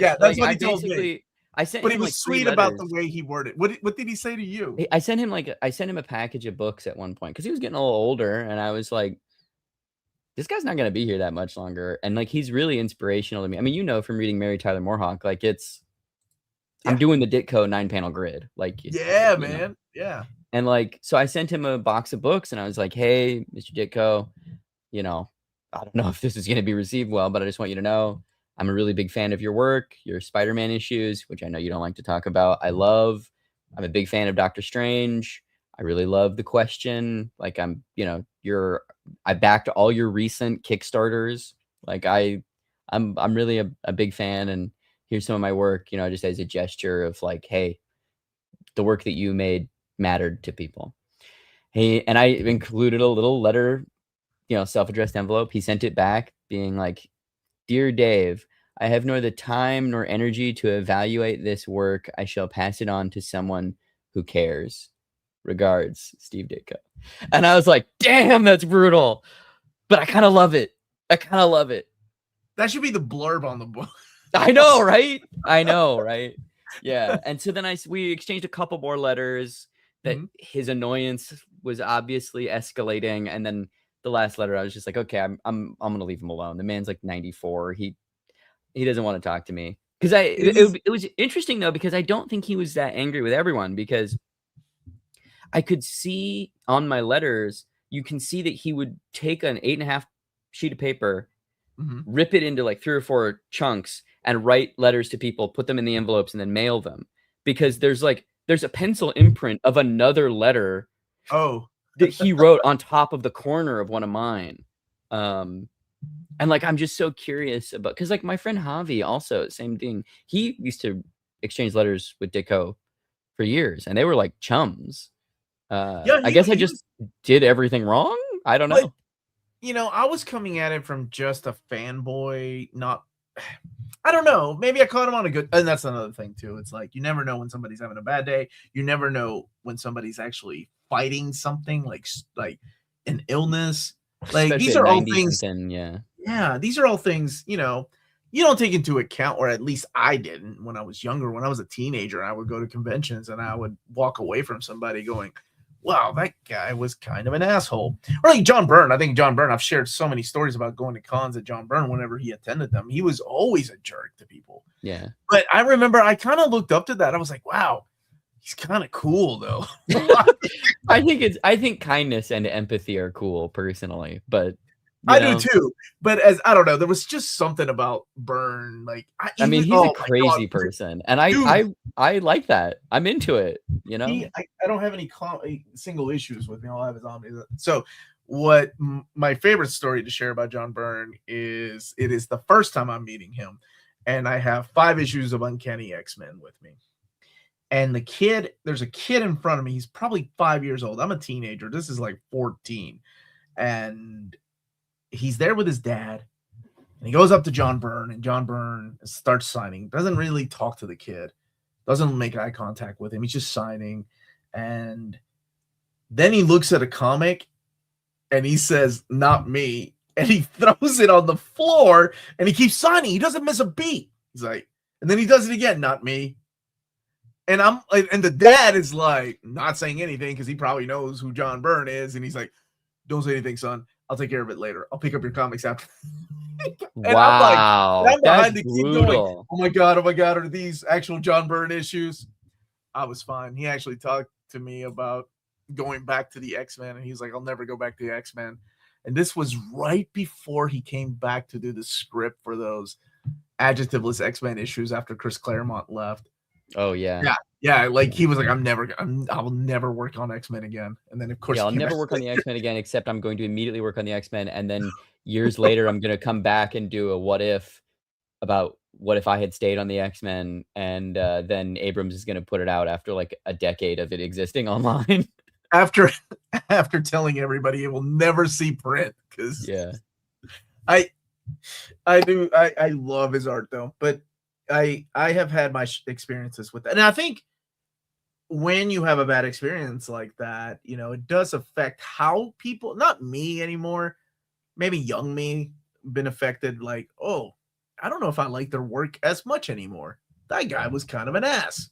Yeah, that's like, what he told me. I sent but him he was like sweet about the way he worded. What did he say to you? I sent him a package of books at one point because he was getting a little older, and I was like, this guy's not gonna be here that much longer. And like he's really inspirational to me. I mean, you know, from reading Mary Tyler MooreHawk, like I'm doing the Ditko 9-panel grid. Like yeah, man. Know. Yeah. And like, so I sent him a box of books, and I was like, hey, Mr. Ditko, you know, I don't know if this is gonna be received well, but I just want you to know I'm a really big fan of your work, your Spider-Man issues, which I know you don't like to talk about. I'm a big fan of Doctor Strange. I really love The Question. Like I backed all your recent Kickstarters. Like I'm really a big fan, and here's some of my work, you know, just as a gesture of like, hey, the work that you made mattered to people. Hey, and I included a little letter, you know, self-addressed envelope. He sent it back being like, Dear Dave, I have nor the time nor energy to evaluate this work. I shall pass it on to someone who cares. Regards, Steve Ditko. And I was like, damn, that's brutal. But I kind of love it. That should be the blurb on the book. I know, right? Yeah. And so then we exchanged a couple more letters that his annoyance was obviously escalating. And then the last letter, I was just like, okay, I'm gonna leave him alone. The man's like 94. He doesn't want to talk to me. Because it was interesting though, because I don't think he was that angry with everyone, because I could see on my letters, you can see that he would take an 8.5 sheet of paper, rip it into like 3 or 4 chunks, and write letters to people, put them in the envelopes, and then mail them. Because there's a pencil imprint of another letter that he wrote on top of the corner of one of mine. And like, I'm just so curious about, because like my friend Javi also, same thing. He used to exchange letters with Ditko for years, and they were like chums. I guess I just did everything wrong. I don't know. You know, I was coming at it from just a fanboy, I don't know. Maybe I caught him on a good, and that's another thing too. It's like, you never know when somebody's having a bad day. You never know when somebody's actually fighting something like an illness. Like, especially these are all things. Yeah. Yeah. These are all things, you know, you don't take into account, or at least I didn't when I was younger. When I was a teenager, I would go to conventions and I would walk away from somebody going, wow, that guy was kind of an asshole. Or like John Byrne. I think John Byrne, I've shared so many stories about going to cons at John Byrne whenever he attended them. He was always a jerk to people. Yeah. But I remember I kind of looked up to that. I was like, wow, he's kind of cool though. I think kindness and empathy are cool personally, but I do too. But as I don't know, there was just something about Byrne. Like I mean, he's a crazy person, and I like that. I'm into it. You know, I don't have any single issues with me. I'll have his on me. So, what my favorite story to share about John Byrne is, it is the first time I'm meeting him, and I have 5 issues of Uncanny X-Men with me. And there's a kid in front of me. He's probably 5 years old. I'm a teenager. This is like 14, and he's there with his dad. And he goes up to John Byrne, and John Byrne starts signing. Doesn't really talk to the kid. Doesn't make eye contact with him. He's just signing. And then he looks at a comic and he says, "Not me." And he throws it on the floor and he keeps signing. He doesn't miss a beat. He's like, and then he does it again, "Not me." And and the dad is like, not saying anything because he probably knows who John Byrne is. And he's like, "Don't say anything, son. I'll take care of it later. I'll pick up your comics after." And wow, I'm behind that's the kid brutal. going, oh my god, are these actual John Byrne issues? I was fine. He actually talked to me about going back to the X-Men, and he's like, "I'll never go back to the X-Men." And this was right before he came back to do the script for those adjectiveless X-Men issues after Chris Claremont left. Oh yeah. Yeah, like he was like, I will never work on X-Men again. And then of course, yeah, I'll never work on the X-Men again, except I'm going to immediately work on the X-Men, and then years later, I'm gonna come back and do a what if about what if I had stayed on the X-Men, and then Abrams is gonna put it out after like a decade of it existing online. after telling everybody it will never see print, because yeah, I love his art though, but I have had my experiences with that, and I think when you have a bad experience like that, it does affect how people, not me anymore, maybe young me, been affected. Like, oh, I don't know if I like their work as much anymore. That guy was kind of an ass.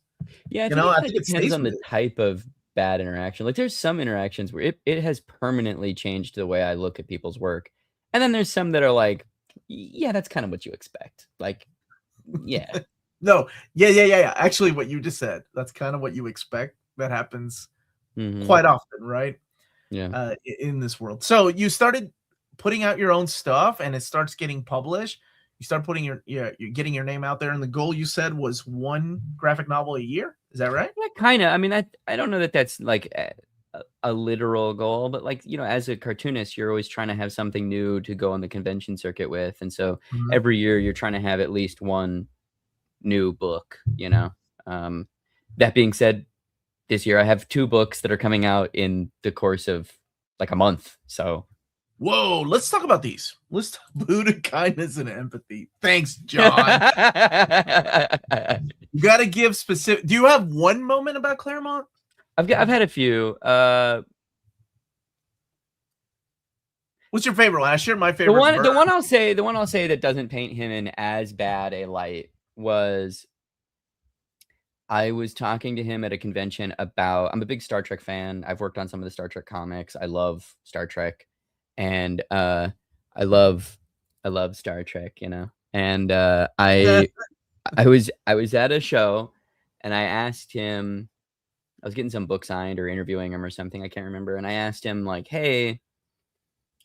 Yeah, I think it depends on the type of bad interaction. Like, there's some interactions where it has permanently changed the way I look at people's work, and then there's some that are like, yeah, that's kind of what you expect. Like, yeah. No, yeah. Actually, what you just said, that's kind of what you expect. That happens quite often, right? Yeah. In this world. So you started putting out your own stuff, and it starts getting published. You start putting you're getting your name out there, and the goal you said was 1 graphic novel a year. Is that right? Yeah, kind of. I mean, I don't know that that's like a literal goal, but like, as a cartoonist, you're always trying to have something new to go on the convention circuit with. And so every year you're trying to have at least 1 new book, that being said, this year I have 2 books that are coming out in the course of like a month. So, whoa, let's talk about these. Let's talk Buddha, kindness, and empathy. Thanks, John. You got to give specific. Do you have one moment about Claremont? I've had a few. What's your favorite one? I shared my favorite. The one I'll say that doesn't paint him in as bad a light was, I was talking to him at a convention about, I'm a big Star Trek fan. I've worked on some of the Star Trek comics. I love Star Trek, and I love Star Trek, And I was at a show, and I asked him, I was getting some book signed or interviewing him or something, I can't remember, and I asked him like, "Hey,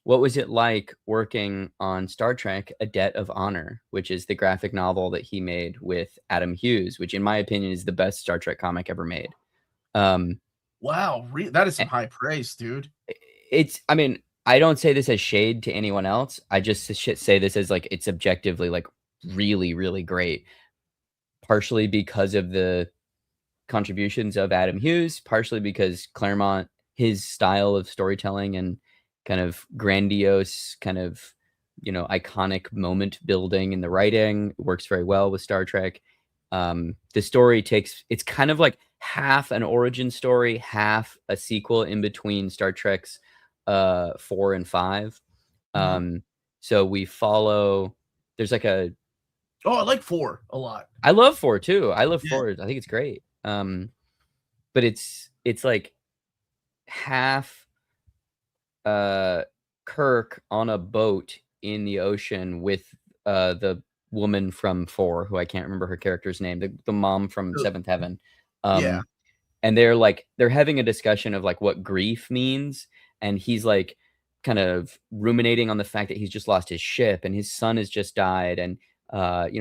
what was it like working on Star Trek: A Debt of Honor," which is the graphic novel that he made with Adam Hughes, which in my opinion is the best Star Trek comic ever made. Wow, that is some high praise, dude. I mean, I don't say this as shade to anyone else. I just say this as like, it's objectively like really, really great. Partially because of the contributions of Adam Hughes, partially because Claremont, his style of storytelling and kind of grandiose, kind of, iconic moment building in the writing works very well with Star Trek. The story it's kind of like half an origin story, half a sequel in between Star Trek's 4 and 5. So we follow, there's like a Oh, I like 4 a lot. I love 4 too. I love Yeah. 4. I think it's great. But it's like half Kirk on a boat in the ocean with the woman from 4, who I can't remember her character's name, the mom from Oh, Seventh Heaven. yeah. And they're having a discussion of like what grief means, and he's like kind of ruminating on the fact that he's just lost his ship and his son has just died, and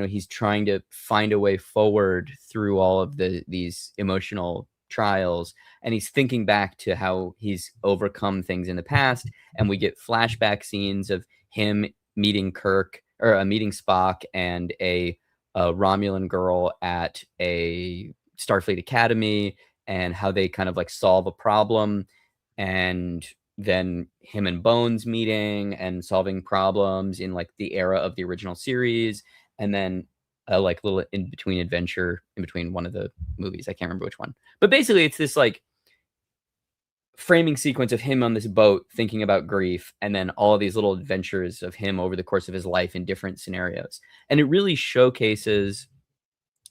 he's trying to find a way forward through all of these emotional trials, and he's thinking back to how he's overcome things in the past, and we get flashback scenes of him meeting Kirk, or meeting Spock, and a Romulan girl at a Starfleet Academy, and how they kind of like solve a problem, and then him and Bones meeting and solving problems in like the era of the original series, and then a like little in between adventure in between one of the movies. I can't remember which one, but basically it's this like framing sequence of him on this boat thinking about grief, and then all of these little adventures of him over the course of his life in different scenarios. And it really showcases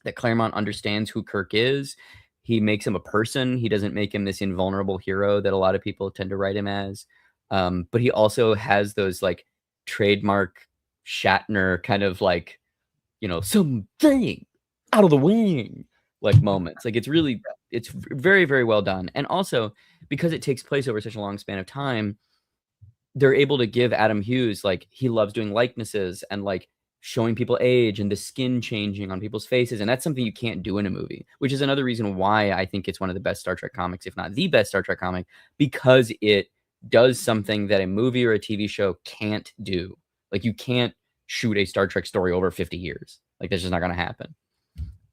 that Claremont understands who Kirk is. He makes him a person. He doesn't make him this invulnerable hero that a lot of people tend to write him as. But he also has those like trademark Shatner kind of like, something out of the wing like moments. Like it's very, very well done. And also because it takes place over such a long span of time, they're able to give Adam Hughes, like, he loves doing likenesses and like showing people age and the skin changing on people's faces. And that's something you can't do in a movie, which is another reason why I think it's one of the best Star Trek comics, if not the best Star Trek comic, because it does something that a movie or a TV show can't do. Like, you can't shoot a Star Trek story over 50 years. Like, that's just not going to happen.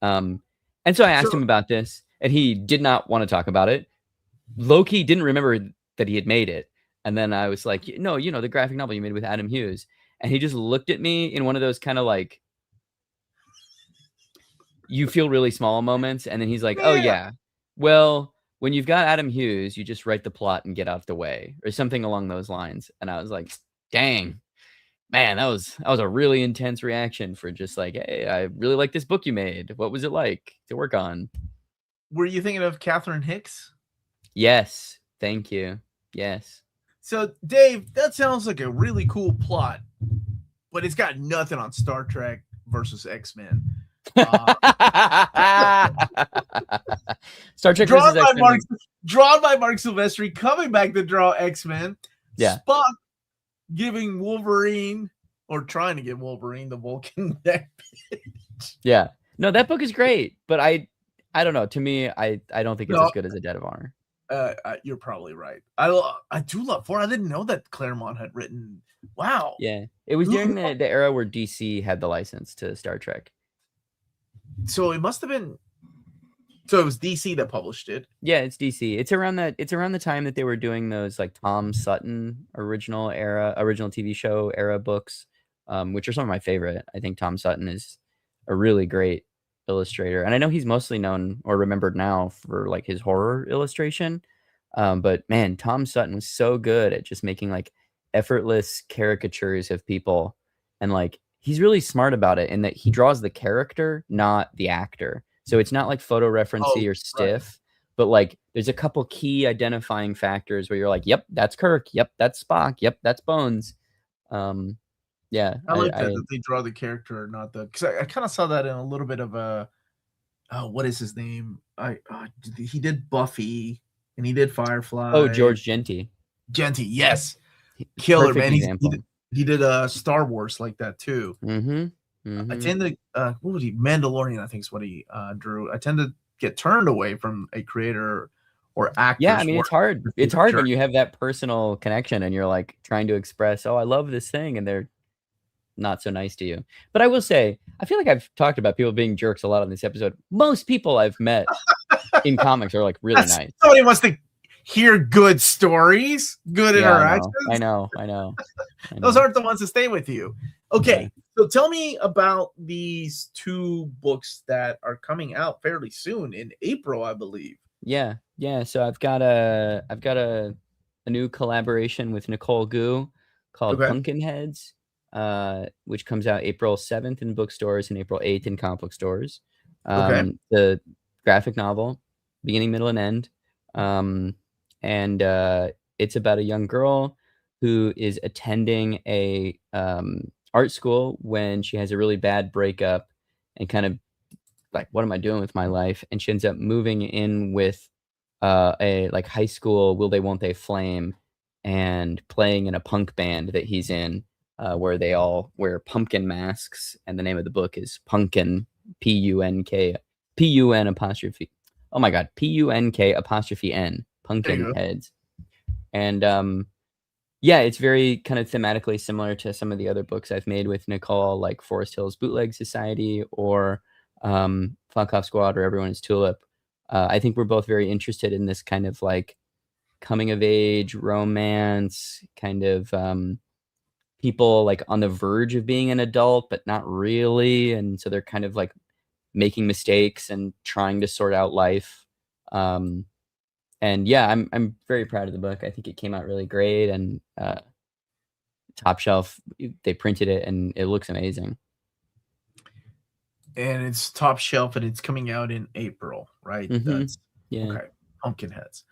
And so I asked him about this, and he did not want to talk about it. Loki didn't remember that he had made it. And then I was like, no, the graphic novel you made with Adam Hughes. And he just looked at me in one of those kind of like, you feel really small moments. And then he's like, oh, yeah, well, when you've got Adam Hughes, you just write the plot and get out of the way, or something along those lines. And I was like, dang, man, that was a really intense reaction for just like, hey, I really like this book you made. What was it like to work on? Were you thinking of Catherine Hicks? Yes. Thank you. Yes. So, Dave, that sounds like a really cool plot, but it's got nothing on Star Trek versus X-Men. Star Trek versus X-Men. Drawn by Mark Silvestri, coming back to draw X-Men. Yeah. Spock giving Wolverine, or trying to give Wolverine, the Vulcan neck. Yeah. No, that book is great, but I don't know. To me, I don't think it's as good as A Debt of Honor. You're probably right. I do love 4. I didn't know that Claremont had written. Wow. Yeah, it was during the era where DC had the license to Star Trek. So it must have been. So it was DC that published it. Yeah, it's DC. It's around the time that they were doing those like Tom Sutton original TV show era books, which are some of my favorite. I think Tom Sutton is a really great illustrator, and I know he's mostly known or remembered now for like his horror illustration. But man, Tom Sutton was so good at just making like effortless caricatures of people, and like he's really smart about it in that he draws the character, not the actor. So it's not like photo referencey or stiff, right, but like there's a couple key identifying factors where you're like, yep, that's Kirk, yep, that's Spock, yep, that's Bones. Yeah, I like that they draw the character, not the, because I kind of saw that in a little bit of a, what is his name? He did Buffy and he did Firefly. Oh, George Genty. Yes, killer, man. He did Star Wars like that too. I tend to what was he? Mandalorian, I think is what he drew. I tend to get turned away from a creator or actor. Yeah, I mean, it's hard. It's hard when you have that personal connection and you're like trying to express, oh, I love this thing, and they're not so nice to you. But I will say, I feel like I've talked about people being jerks a lot on this episode. Most people I've met in comics are like really nice. Somebody wants to hear good stories, good interactions. I know. Those aren't the ones that stay with you. Okay, yeah. So tell me about these 2 books that are coming out fairly soon in April, I believe. Yeah. So I've got a new collaboration with Nicole Gu called Pumpkinheads. which comes out April 7th in bookstores and April 8th in comic book stores. Okay. The graphic novel, beginning, middle, and end. And it's about a young girl who is attending a art school when she has a really bad breakup and kind of like, what am I doing with my life? And she ends up moving in with a like high school will they won't they flame and playing in a punk band that he's in, where they all wear pumpkin masks, and the name of the book is Punkin, P-U-N-K, P-U-N apostrophe. Oh my god, P-U-N-K apostrophe N, There you pumpkin go. heads. And yeah, it's very kind of thematically similar to some of the other books I've made with Nicole, like Forest Hills Bootleg Society or Flock Off Squad or Everyone is Tulip. I think we're both very interested in this kind of like coming of age romance, kind of people like on the verge of being an adult, but not really. And so they're kind of like making mistakes and trying to sort out life. And yeah, I'm very proud of the book. I think it came out really great, and Top Shelf, they printed it and it looks amazing. And it's top shelf and it's coming out in April, right? That's Yeah. okay. Pumpkinheads.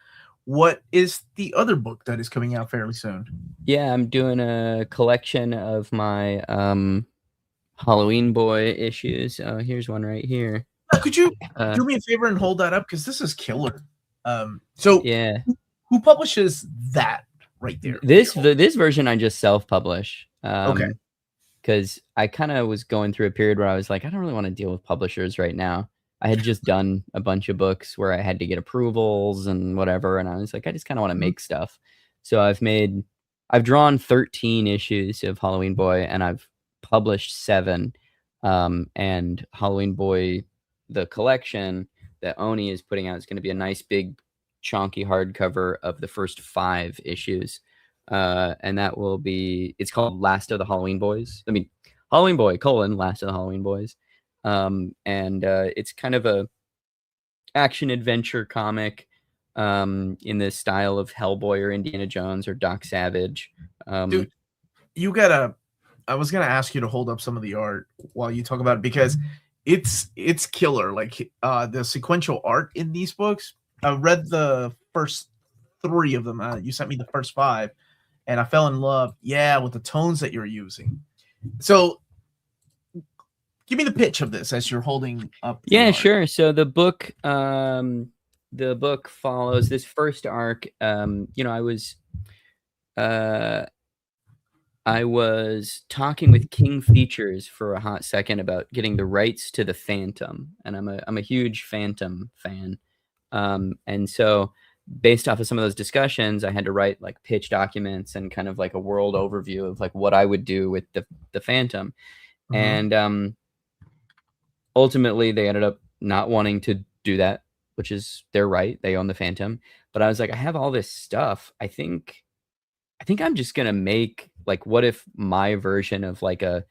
What is the other book that is coming out fairly soon? Yeah, I'm doing a collection of my Halloween Boy issues. Here's one right here. Could you do me a favor and hold that up? Because this is killer. So yeah, who publishes that right there? this version I just self-publish. Okay. Because I kind of was going through a period where I was like, I don't really want to deal with publishers right now. I had just done a bunch of books where I had to get approvals and whatever, and I was like, I just kind of want to make stuff. So I've drawn 13 issues of Halloween Boy, and I've published 7. And Halloween Boy, the collection that Oni is putting out, is going to be a nice big chonky hardcover of the first 5 issues. And that will be, it's called Last of the Halloween Boys. I mean, Halloween Boy, Last of the Halloween Boys. And it's kind of a action adventure comic in the style of Hellboy or Indiana Jones or Doc Savage. Dude, I was gonna ask you to hold up some of the art while you talk about it, because it's killer. Like the sequential art in these books. I read the first 3 of them. You sent me the first 5, and I fell in love. Yeah, with the tones that you're using. So, give me the pitch of this as you're holding up. Yeah, sure. So the book follows this first arc. I was talking with King Features for a hot second about getting the rights to the Phantom, and I'm a huge Phantom fan. And so based off of some of those discussions, I had to write like pitch documents and kind of like a world overview of like what I would do with the Phantom. And ultimately they ended up not wanting to do that, which is their right. They own the Phantom. But I was like, I have all this stuff. I think I'm just gonna make like, what if my version of like a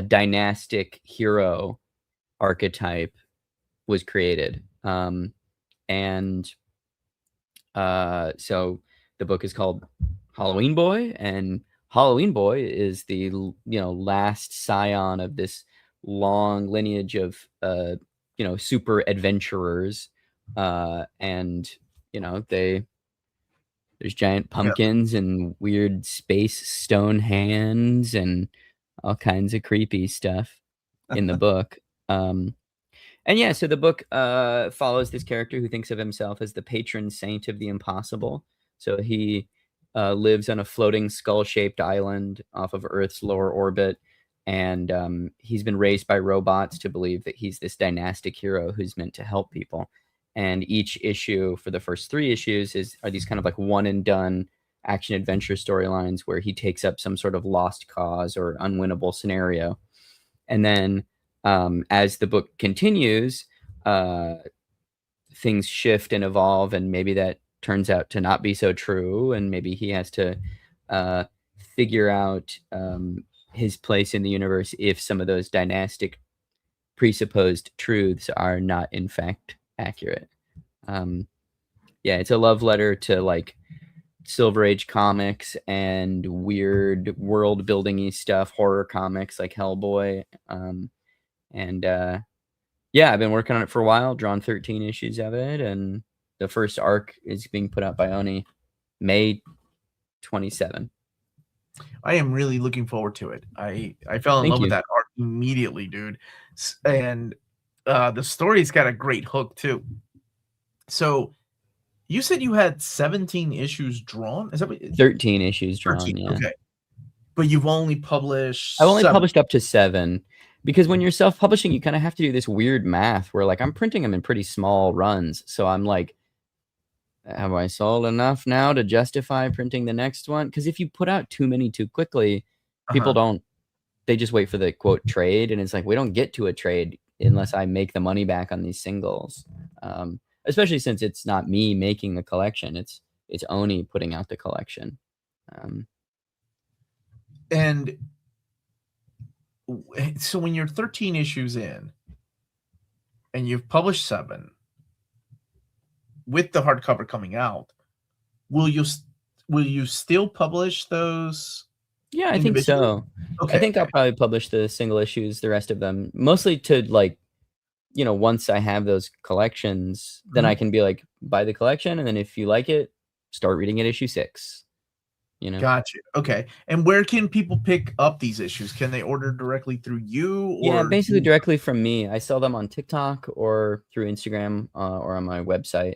dynastic hero archetype was created? So the book is called Halloween Boy, and Halloween Boy is the last scion of this long lineage of super adventurers, and there's giant pumpkins and weird space stone hands and all kinds of creepy stuff in the book. And yeah, so the book follows this character who thinks of himself as the patron saint of the impossible. So he lives on a floating skull-shaped island off of Earth's lower orbit, and he's been raised by robots to believe that he's this dynastic hero who's meant to help people. And each issue for the first 3 issues are these kind of like one and done action adventure storylines where he takes up some sort of lost cause or unwinnable scenario. And then as the book continues, things shift and evolve, and maybe that turns out to not be so true, and maybe he has to figure out his place in the universe if some of those dynastic presupposed truths are not in fact accurate. Yeah, it's a love letter to like Silver Age comics and weird world building-y stuff, horror comics like Hellboy. And yeah, I've been working on it for a while, drawn 13 issues of it, and the first arc is being put out by Oni May 27. I am really looking forward to it. I fell in Thank love with you. that art immediately, dude. And the story's got a great hook too. So you said you had 17 issues drawn? Is that what 13 issues 13? drawn, yeah. Okay. But you've only published I've only 7. published up to 7 because when you're self-publishing, you kind of have to do this weird math where like I'm printing them in pretty small runs. So I'm like, have I sold enough now to justify printing the next one? Because if you put out too many too quickly, people don't, they just wait for the quote trade. And it's like, we don't get to a trade unless I make the money back on these singles. Especially since it's not me making the collection. It's Oni putting out the collection. And so when you're 13 issues in and you've published 7 with the hardcover coming out, will you still publish those? Yeah, I think so. Okay, I think I'll probably publish the single issues, the rest of them, mostly to like, you know, once I have those collections, then I can be like, buy the collection, and then if you like it, start reading at issue 6. You know. Gotcha. Okay, and where can people pick up these issues? Can they order directly through you, or Yeah, basically directly from me. I sell them on TikTok or through Instagram or on my website,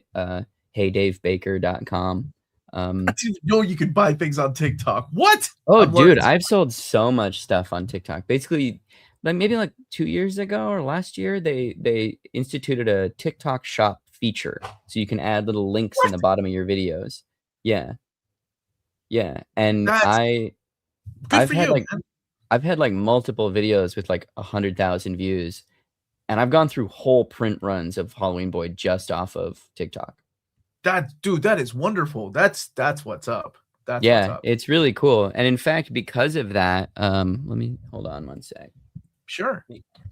heydavebaker.com. I didn't know you could buy things on TikTok. What? Oh, dude, I've sold so much stuff on TikTok. Basically, like maybe like 2 years ago or last year, they instituted a TikTok shop feature, so you can add little links in the bottom of your videos. Yeah, and good for you. I've had like multiple videos with like 100,000 views, and I've gone through whole print runs of Halloween Boy just off of TikTok. That is wonderful. That's what's up. That's Yeah, what's up. it's really cool. And in fact, because of that, let me hold on one sec. Sure.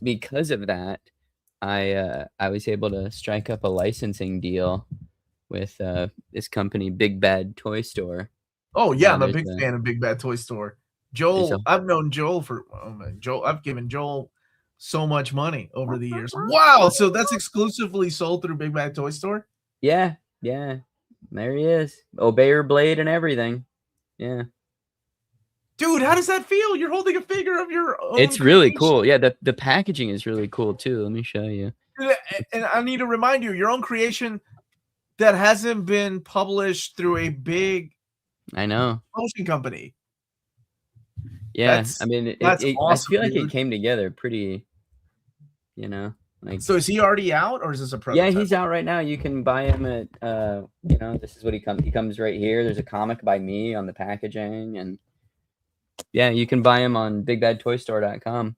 Because of that, I was able to strike up a licensing deal with this company, Big Bad Toy Store. Oh yeah, I'm a big fan of Big Bad Toy Store. Joel, a- I've known Joel for Joel. I've given Joel so much money over the years. Wow, so that's exclusively sold through Big Bad Toy Store? Yeah, there he is. Obeyer blade and everything. Yeah. Dude, how does that feel? You're holding a figure of your own. It's really cool. Yeah, the packaging is really cool too. Let me show you. And I need to remind you, your own creation that hasn't been published through a big publishing company. Yeah, I mean, that's awesome, I feel like dude. it came together pretty, you know. Like, so is he already out, or is this a prototype? Yeah, he's out right now. You can buy him at, you know, this is what he comes. He comes right here. There's a comic by me on the packaging, and yeah, you can buy him on bigbadtoystore.com.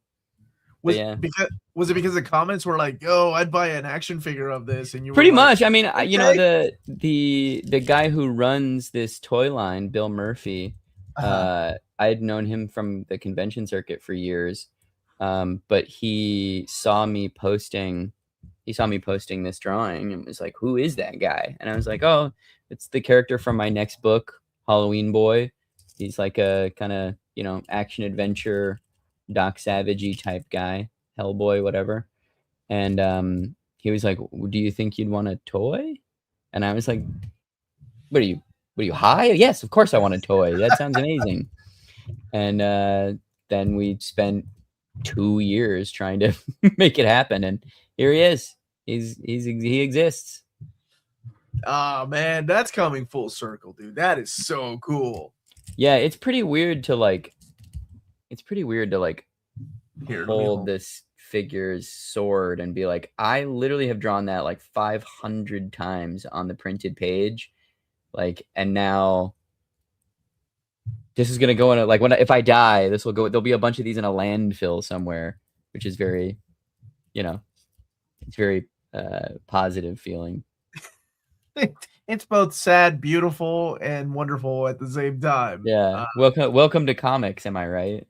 Was it because the comments were like, "Yo, I'd buy an action figure of this," and you pretty were like, much. I mean, okay. You know, the guy who runs this toy line, Bill Murphy. I had known him from the convention circuit for years, but he saw me posting this drawing and was like, "Who is that guy?" And I was like, "Oh, it's the character from my next book, Halloween Boy. He's like a kind of, you know, action adventure, Doc Savage-y type guy, Hellboy, whatever." And he was like, "Do you think you'd want a toy?" And I was like, What are you high? Yes, of course I want a toy. That sounds amazing." And then we spent 2 years trying to make it happen, and here he is. He exists. Oh man, that's coming full circle, dude. That is so cool. Yeah, it's pretty weird to like hold this figure's sword and be like, I literally have drawn that like 500 times on the printed page, like, and now this is gonna go in a, like, if I die, this will go. There'll be a bunch of these in a landfill somewhere, which is very, you know, it's very positive feeling. It's both sad, beautiful, and wonderful at the same time. Yeah. Welcome to comics. Am I right?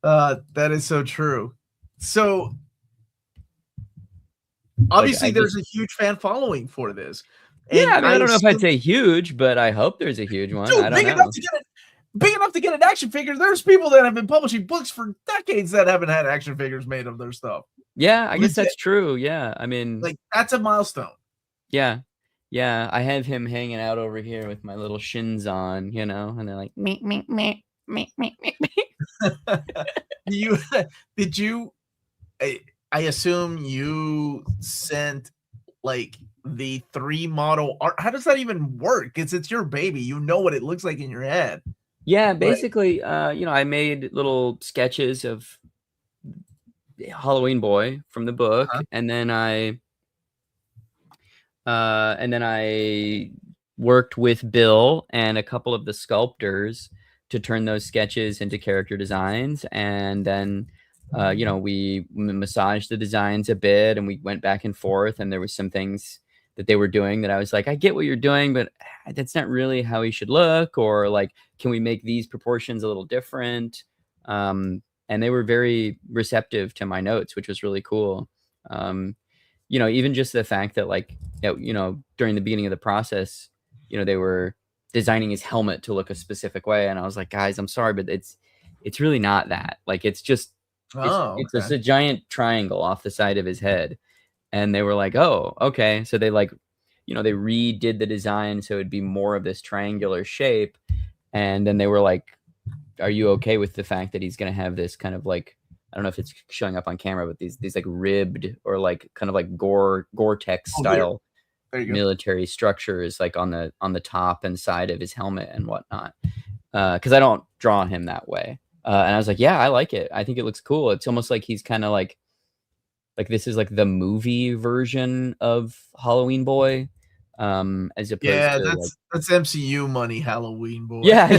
That is so true. So obviously, there's a huge fan following for this. Yeah, And I mean, I I don't know if I'd assume, say huge, but I hope there's a huge one. I dude, don't know. big enough to get an action figure. There's people that have been publishing books for decades that haven't had action figures made of their stuff. Yeah, I guess Legit. that's true. Yeah, I mean, Like, that's a milestone. yeah, yeah. I have him hanging out over here with my little shins on, you know, and they're like me, me, me, me, me, me, me. You did you I assume you sent like the 3 model art. How does that even work? It's your baby. You know what it looks like in your head. Yeah, Like, basically, you know, I made little sketches of Halloween Boy from the book, uh-huh. and then I worked with Bill and a couple of the sculptors to turn those sketches into character designs, and then you know, we massaged the designs a bit, and we went back and forth, and there was some things that they were doing that I was like, I get what you're doing, but that's not really how he should look, or like, can we make these proportions a little different? And they were very receptive to my notes, which was really cool. You know, even just the fact that like, you know, during the beginning of the process, you know, they were designing his helmet to look a specific way, and I was like, guys, I'm sorry, but it's really not that. Like, it's just Oh, it's okay. just a giant triangle off the side of his head. And they were like, oh, okay. So they like, you know, they redid the design so it'd be more of this triangular shape. And then they were like, are you okay with the fact that he's going to have this kind of like, I don't know if it's showing up on camera, but these like ribbed or like kind of like Gore-Tex Oh, style there you go. military structures like on the top and side of his helmet and whatnot. Because I don't draw him that way. And I was like, yeah, I like it. I think it looks cool. It's almost like he's kind of like this is like the movie version of Halloween Boy, as opposed Yeah, to like, that's MCU money, Halloween Boy. yeah,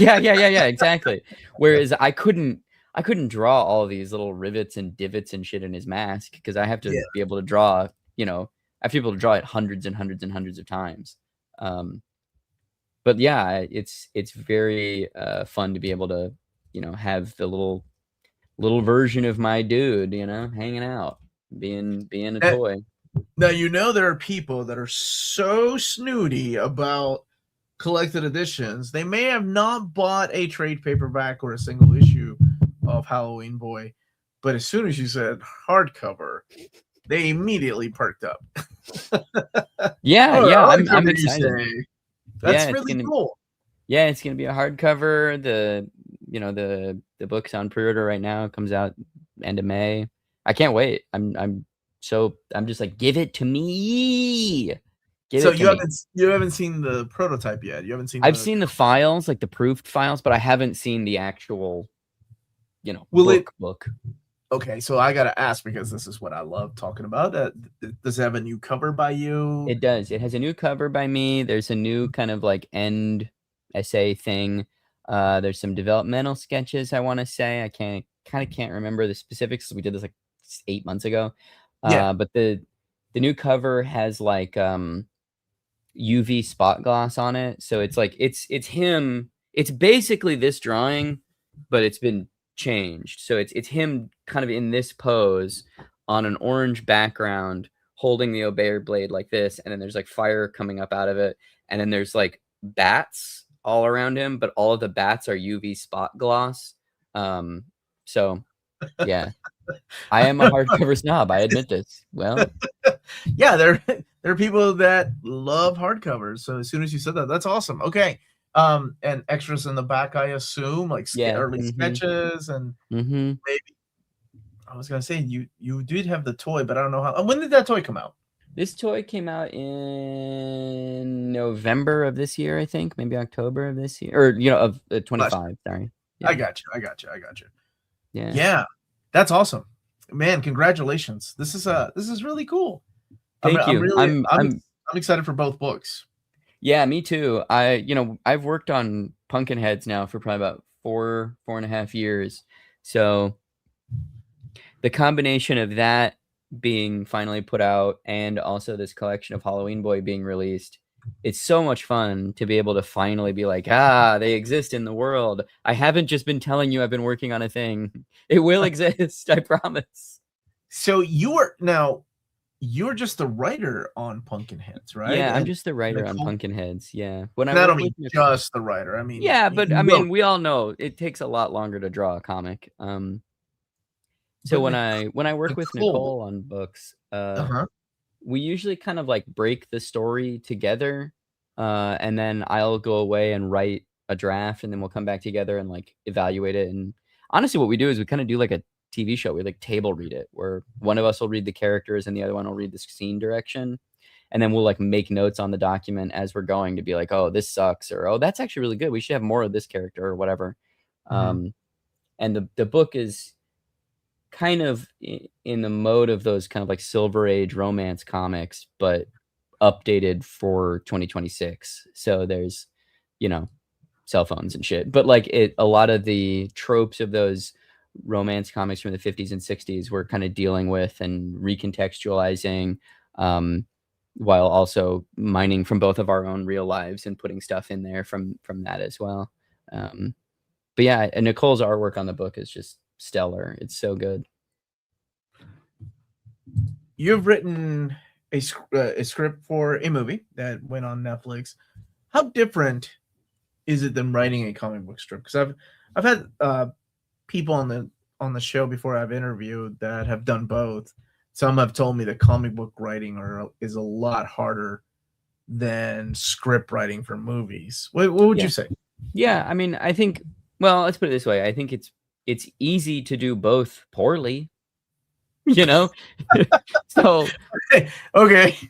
exactly. Whereas I couldn't draw all these little rivets and divots and shit in his mask because I have to Yeah. be able to draw, you know, I have to be able to draw it hundreds and hundreds and hundreds of times. But yeah, it's very fun to be able to, you know, have the little version of my dude, you know, hanging out, being a Eh, toy. Now, you know, there are people that are so snooty about collected editions. They may have not bought a trade paperback or a single issue of Halloween Boy, but as soon as you said hardcover, they immediately perked up. Yeah, Oh, yeah, I'm hardcover, you excited. say? Yeah, That's really cool. yeah, it's gonna be a hardcover. The you know, the book's on pre-order right now. It comes out end of May. I can't wait. I'm just like, give it to me. Give So it to me. you haven't seen the prototype yet. You haven't seen I've the seen the files, like the proofed files, but I haven't seen the actual, you know, will it book. Okay, so I gotta ask because this is what I love talking about. Does it have a new cover by you? It does. It has a new cover by me. There's a new kind of like end essay thing. There's some developmental sketches, I want to say. I can't remember the specifics. We did this like 8 months ago. Yeah. But the new cover has like UV spot gloss on it. So it's like it's him. It's basically this drawing, but it's been changed. So it's him kind of in this pose on an orange background, holding the obeyer blade like this, and then there's like fire coming up out of it, and then there's like bats all around him, but all of the bats are UV spot gloss. So yeah, I am a hardcover snob. I admit this. Well, Yeah, there are people that love hardcovers. So as soon as you said that, that's awesome. Okay. And extras in the back, I assume, like yeah. early sketches and maybe I was gonna say you did have the toy, but I don't know how. When did that toy come out? This toy came out in November of this year, I think, maybe October of this year, or you know, of 25. Sorry. Yeah. I got you. Yeah. Yeah, that's awesome, man. Congratulations. This is really cool. Thank you. I'm excited for both books. Yeah, me too. I've worked on Pumpkinheads now for probably about 4.5 years. So the combination of that being finally put out and also this collection of Halloween Boy being released, it's so much fun to be able to finally be like, they exist in the world. I haven't just been telling you I've been working on a thing. It will exist, I promise. So you are now you're just the writer on Pumpkinheads, right? Yeah, I'm And just the writer on Nicole, Pumpkinheads. Yeah, when I and I work don't with mean Nicole. just the writer. I mean, Yeah, but I you wrote, mean, we all know it takes a lot longer to draw a comic. So but when I work with Nicole, Nicole on books, uh-huh. we usually kind of like break the story together, and then I'll go away and write a draft, and then we'll come back together and like evaluate it. And honestly, what we do is we kind of do like a TV show. We like table read it, where one of us will read the characters and the other one will read the scene direction, and then we'll like make notes on the document as we're going to be like, oh, this sucks, or oh, that's actually really good. We should have more of this character or whatever. Mhm. And the book is kind of in the mode of those kind of like Silver Age romance comics, but updated for 2026. So there's, you know, cell phones and shit. But like a lot of the tropes of those romance comics from the 50s and 60s we're kind of dealing with and recontextualizing, um, while also mining from both of our own real lives and putting stuff in there from that as well. Um, but yeah, and Nicole's artwork on the book is just stellar. It's so good. You've written a script for a movie that went on Netflix. How different is it than writing a comic book strip? Because I've had people on the show before I've interviewed that have done both. Some have told me that comic book writing is a lot harder than script writing for movies. What would Yeah. you say? Yeah, I mean, I think, well, let's put it this way. I think it's easy to do both poorly, you know? So, Okay, but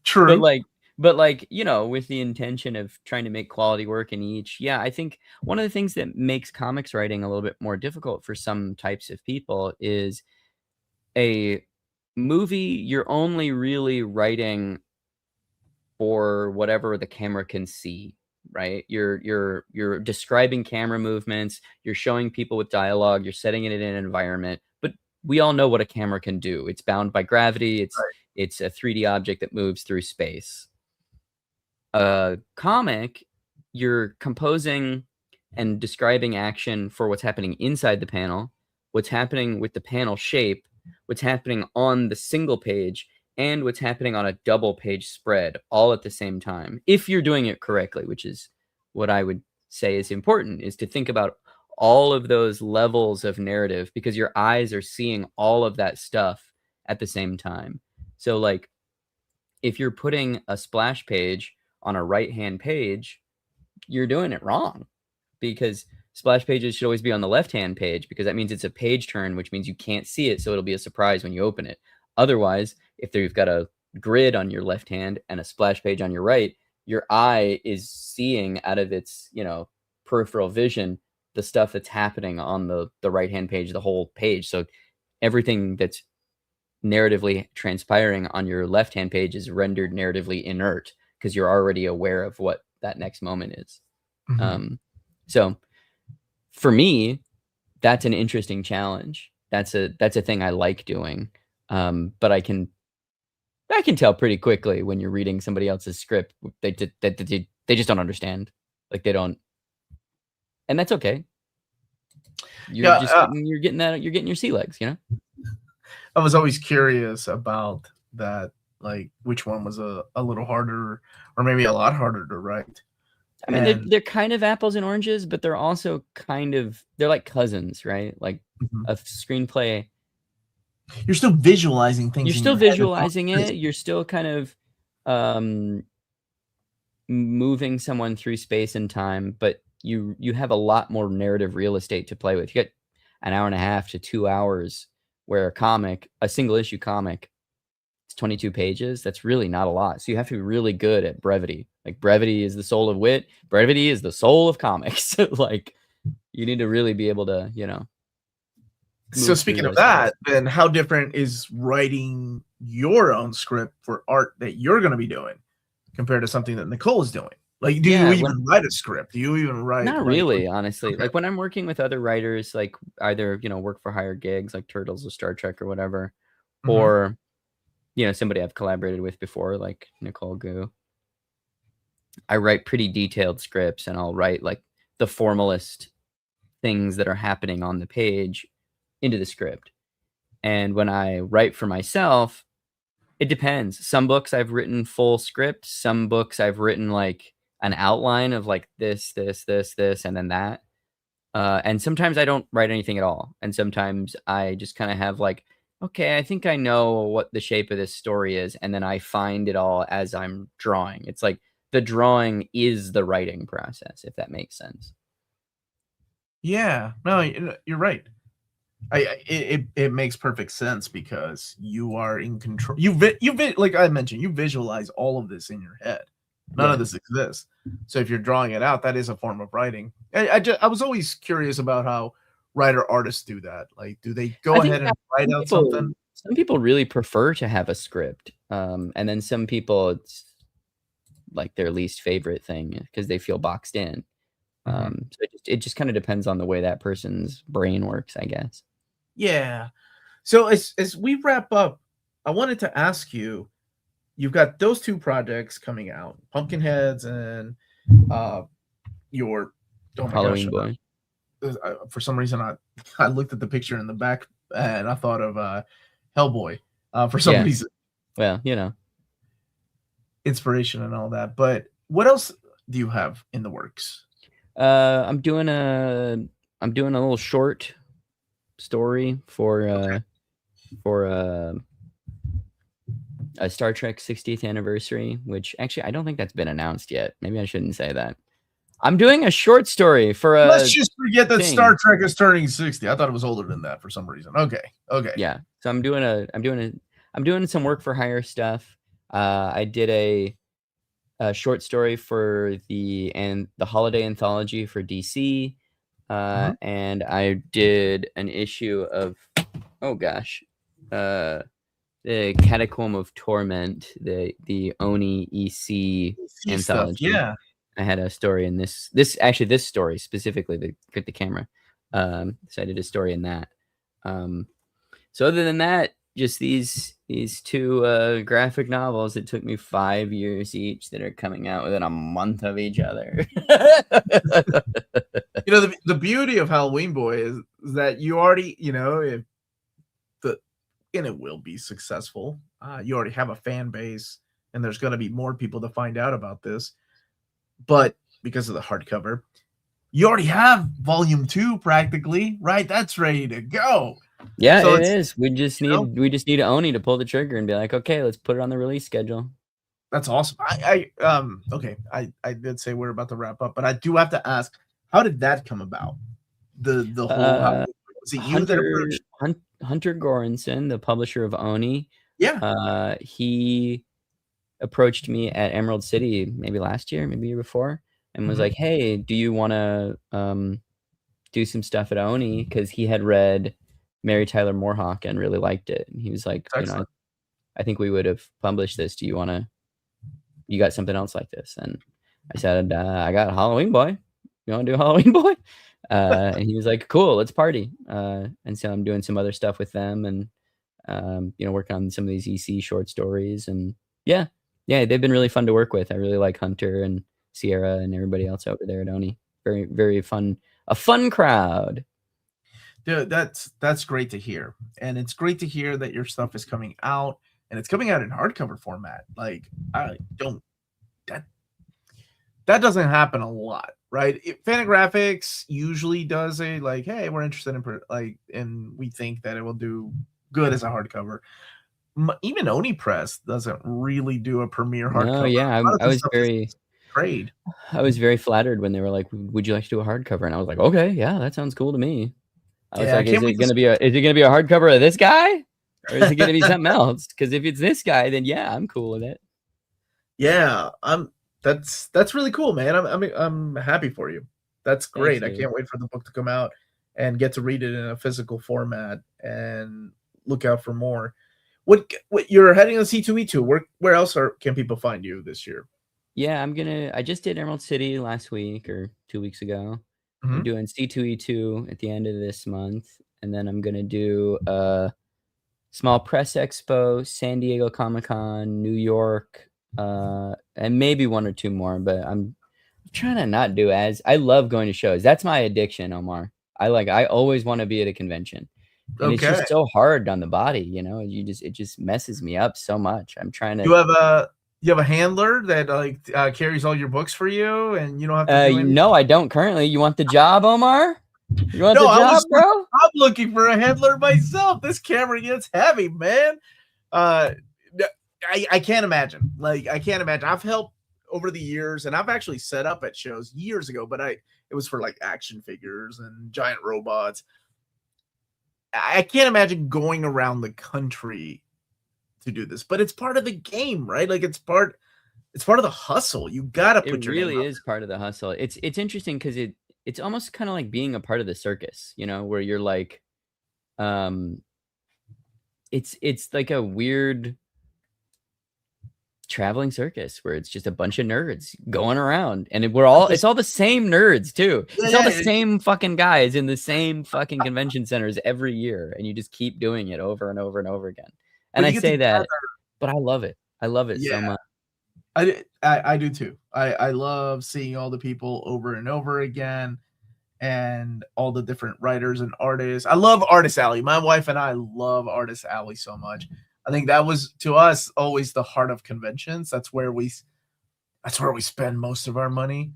true. like but like, you know, with the intention of trying to make quality work in each. Yeah, I think one of the things that makes comics writing a little bit more difficult for some types of people is a movie, you're only really writing for whatever the camera can see, right? You're describing camera movements, you're showing people with dialogue, you're setting it in an environment, but we all know what a camera can do. It's bound by gravity, Right. it's a 3D object that moves through space. A comic, you're composing and describing action for what's happening inside the panel, what's happening with the panel shape, what's happening on the single page, and what's happening on a double page spread all at the same time. If you're doing it correctly, which is what I would say is important, is to think about all of those levels of narrative because your eyes are seeing all of that stuff at the same time. So like if you're putting a splash page on a right-hand page, you're doing it wrong because splash pages should always be on the left-hand page because that means it's a page turn, which means you can't see it, so it'll be a surprise when you open it. Otherwise, if you've got a grid on your left hand and a splash page on your right, your eye is seeing out of its, you know, peripheral vision the stuff that's happening on the right-hand page, the whole page. So everything that's narratively transpiring on your left-hand page is rendered narratively inert because you're already aware of what that next moment is. Mhm. So for me, that's an interesting challenge. That's a thing I like doing. But I can tell pretty quickly when you're reading somebody else's script, they just don't understand. Like they don't, and that's okay. You're Yeah, just you're getting your sea legs, you know? I was always curious about that, like which one was a little harder or maybe a lot harder to write. I mean, And they're kind of apples and oranges, but they're also kind of they're like cousins, right? Like mhm. a screenplay, You're still visualizing you're things in still your head. visualizing it, you're still kind of um moving someone through space and time, but you have a lot more narrative real estate to play with. You get an hour and a half to 2 hours, where a comic, a single issue comic, it's 22 pages. That's really not a lot. So you have to be really good at brevity. Like brevity is the soul of wit. Brevity is the soul of comics. Like you need to really be able to, you know, So move through speaking of those things. that, then how different is writing your own script for art that you're going to be doing compared to something that Nicole is doing? Like, do you Yeah, when even write a script? Do you even write not like? really, honestly. Okay. Like when I'm working with other writers, like either, you know, work for hire gigs like Turtles or Star Trek or whatever, Mhm. or you know, somebody I've collaborated with before, like Nicole Goo. I write pretty detailed scripts and I'll write like the formalist things that are happening on the page into the script. And when I write for myself, It depends. Some books I've written full script. Some books I've written like an outline of like this, and then that. And sometimes I don't write anything at all. And sometimes I just kind of have like, okay, I think I know what the shape of this story is. And then I find it all as I'm drawing. It's like the drawing is the writing process, if that makes sense. Yeah, no, you're right. It makes perfect sense because you are in control. Like I mentioned, you visualize all of this in your head. None of this exists. So if you're drawing it out, that is a form of writing. I was always curious about how writer artists do that. Like, do they go ahead and write out something? Some people really prefer to have a script, and then some people it's like their least favorite thing because they feel boxed in. So it just kind of depends on the way that person's brain works, I guess. Yeah. So as we wrap up, I wanted to ask you, you've got those two projects coming out, Pumpkinheads and your Halloween Boy. For some reason I looked at the picture in the back and I thought of Hellboy for some reason. Well, you know, inspiration and all that. But what else do you have in the works? I'm doing a little short story for a Star Trek 60th anniversary, which actually I don't think that's been announced yet. Maybe I shouldn't say that. I'm doing a short story for a. Let's just forget that Star Trek is turning 60. I thought it was older than that for some reason. Okay. Yeah. So I'm doing some work for hire stuff. I did a short story for the holiday anthology for DC, and I did an issue of the Catacomb of Torment, the Oni EC anthology. Stuff, yeah. I had a story in this story specifically to get the camera. So I did a story in that. So other than that, just these two graphic novels that took me 5 years each that are coming out within a month of each other. You know, the beauty of Halloween Boy is that you already, and it will be successful. You already have a fan base, and there's going to be more people to find out about this. But because of the hardcover, you already have volume 2 practically, right? That's ready to go. Yeah, so it is. We just need Oni to pull the trigger and be like, okay, let's put it on the release schedule. That's awesome. I did say we're about to wrap up, but I do have to ask, how did that come about? The whole was it you that approached Hunter Goranson, the publisher of Oni? Yeah. He approached me at Emerald City maybe last year, maybe year before, and was like, hey, do you want to do some stuff at Oni? Because he had read Mary Tyler MooreHawk and really liked it. And he was like, I think we would have published this. Do you want to, you got something else like this? And I said, I got Halloween Boy. You want to do Halloween Boy? And he was like, cool, let's party. And so I'm doing some other stuff with them and, working on some of these EC short stories. And yeah, they've been really fun to work with. I really like Hunter and Sierra and everybody else over there at Oni. Very, very fun. A fun crowd. Dude, that's great to hear. And it's great to hear that your stuff is coming out and it's coming out in hardcover format. Like that doesn't happen a lot, right? Fantagraphics usually does a like, hey, we're interested in and we think that it will do good as a hardcover. Even Oni Press doesn't really do a premiere hardcover. No, yeah, I was very flattered when they were like, would you like to do a hardcover? And I was like, okay, yeah, that sounds cool to me. I was like, is it gonna be a hardcover of this guy? Or is it gonna be something else? Because if it's this guy, then yeah, I'm cool with it. Yeah, that's really cool, man. I'm happy for you. That's great. Thanks, I can't wait for the book to come out and get to read it in a physical format and look out for more. What you're heading on C2E2? Where else can people find you this year? Yeah, I just did Emerald City last week or 2 weeks ago. I'm doing C2E2 at the end of this month, and then I'm gonna do a small press expo, San Diego Comic-Con, New York, and maybe 1 or 2 more. But I'm trying to not do I love going to shows. That's my addiction, Omar. I always want to be at a convention, And it's Okay. just so hard on the body, you know. It just messes me up so much. I'm trying to. You have a handler that like carries all your books for you, and you don't have to do anything. No, I don't currently. You want the job, Omar? You want No, the job, bro? I'm looking for a handler myself. This camera gets heavy, man. I can't imagine. Like, I can't imagine. I've helped over the years, and I've actually set up at shows years ago, but it was for like action figures and giant robots. I can't imagine going around the country to do this, but it's part of the game, right? Like, it's part of the hustle. You gotta put your name out. It really is part of the hustle. It's interesting because it's almost kind of like being a part of the circus, you know, where you're like, it's like a weird traveling circus where it's just a bunch of nerds going around, and it's all the same nerds too. It's all the same fucking guys in the same fucking convention centers every year, and you just keep doing it over and over and over again. And I say that, but I love it. I love it so much. I do too. I love seeing all the people over and over again, and all the different writers and artists. I love Artist Alley. My wife and I love Artist Alley so much. I think that was, to us, always the heart of conventions. That's where we spend most of our money.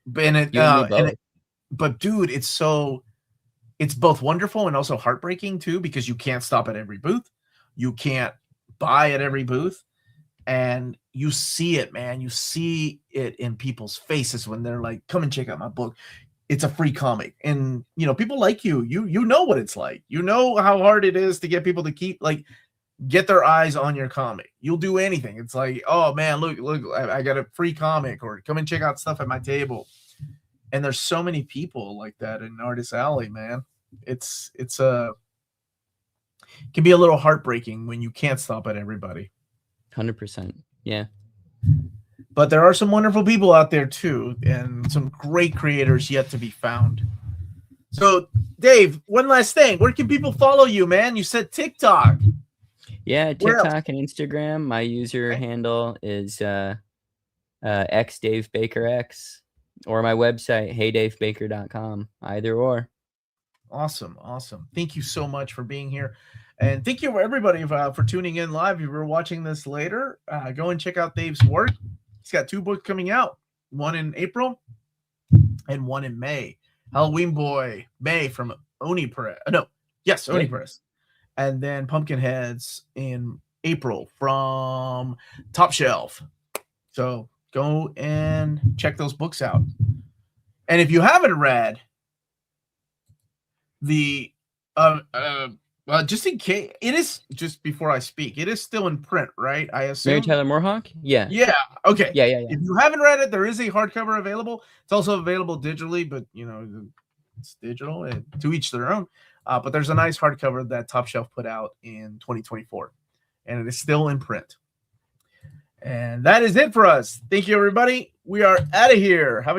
But dude, it's both wonderful and also heartbreaking too, because you can't stop at every booth. You can't buy at every booth. And you see it, man. You see it in people's faces when they're like, come and check out my book. It's a free comic. And, you know, people like you know what it's like. You know how hard it is to get people to get their eyes on your comic. You'll do anything. It's like, oh man, look, I got a free comic, or come and check out stuff at my table. And there's so many people like that in Artist Alley, man. It can be a little heartbreaking when you can't stop at everybody. 100%. Yeah. But there are some wonderful people out there too, and some great creators yet to be found. So, Dave, one last thing. Where can people follow you, man? You said TikTok. Yeah, TikTok and Instagram. My user handle is xDaveBakerX, or my website, heydavebaker.com. Either or. Awesome. Thank you so much for being here. And thank you, everybody, for tuning in live. If you're watching this later, go and check out Dave's work. He's got 2 books coming out, one in April and one in May. Halloween Boy, May, from Oni Press. Oni Press. And then Pumpkinheads in April from Top Shelf. So go and check those books out. And if you haven't read the just in case, it is, just before I speak, it is still in print, right? I assume. Mary Tyler MooreHawk? Yeah. Yeah. Okay. Yeah. If you haven't read it, there is a hardcover available. It's also available digitally, but you know, it's digital, and to each their own. But there's a nice hardcover that Top Shelf put out in 2024, and it is still in print. And that is it for us. Thank you, everybody. We are out of here. Have a great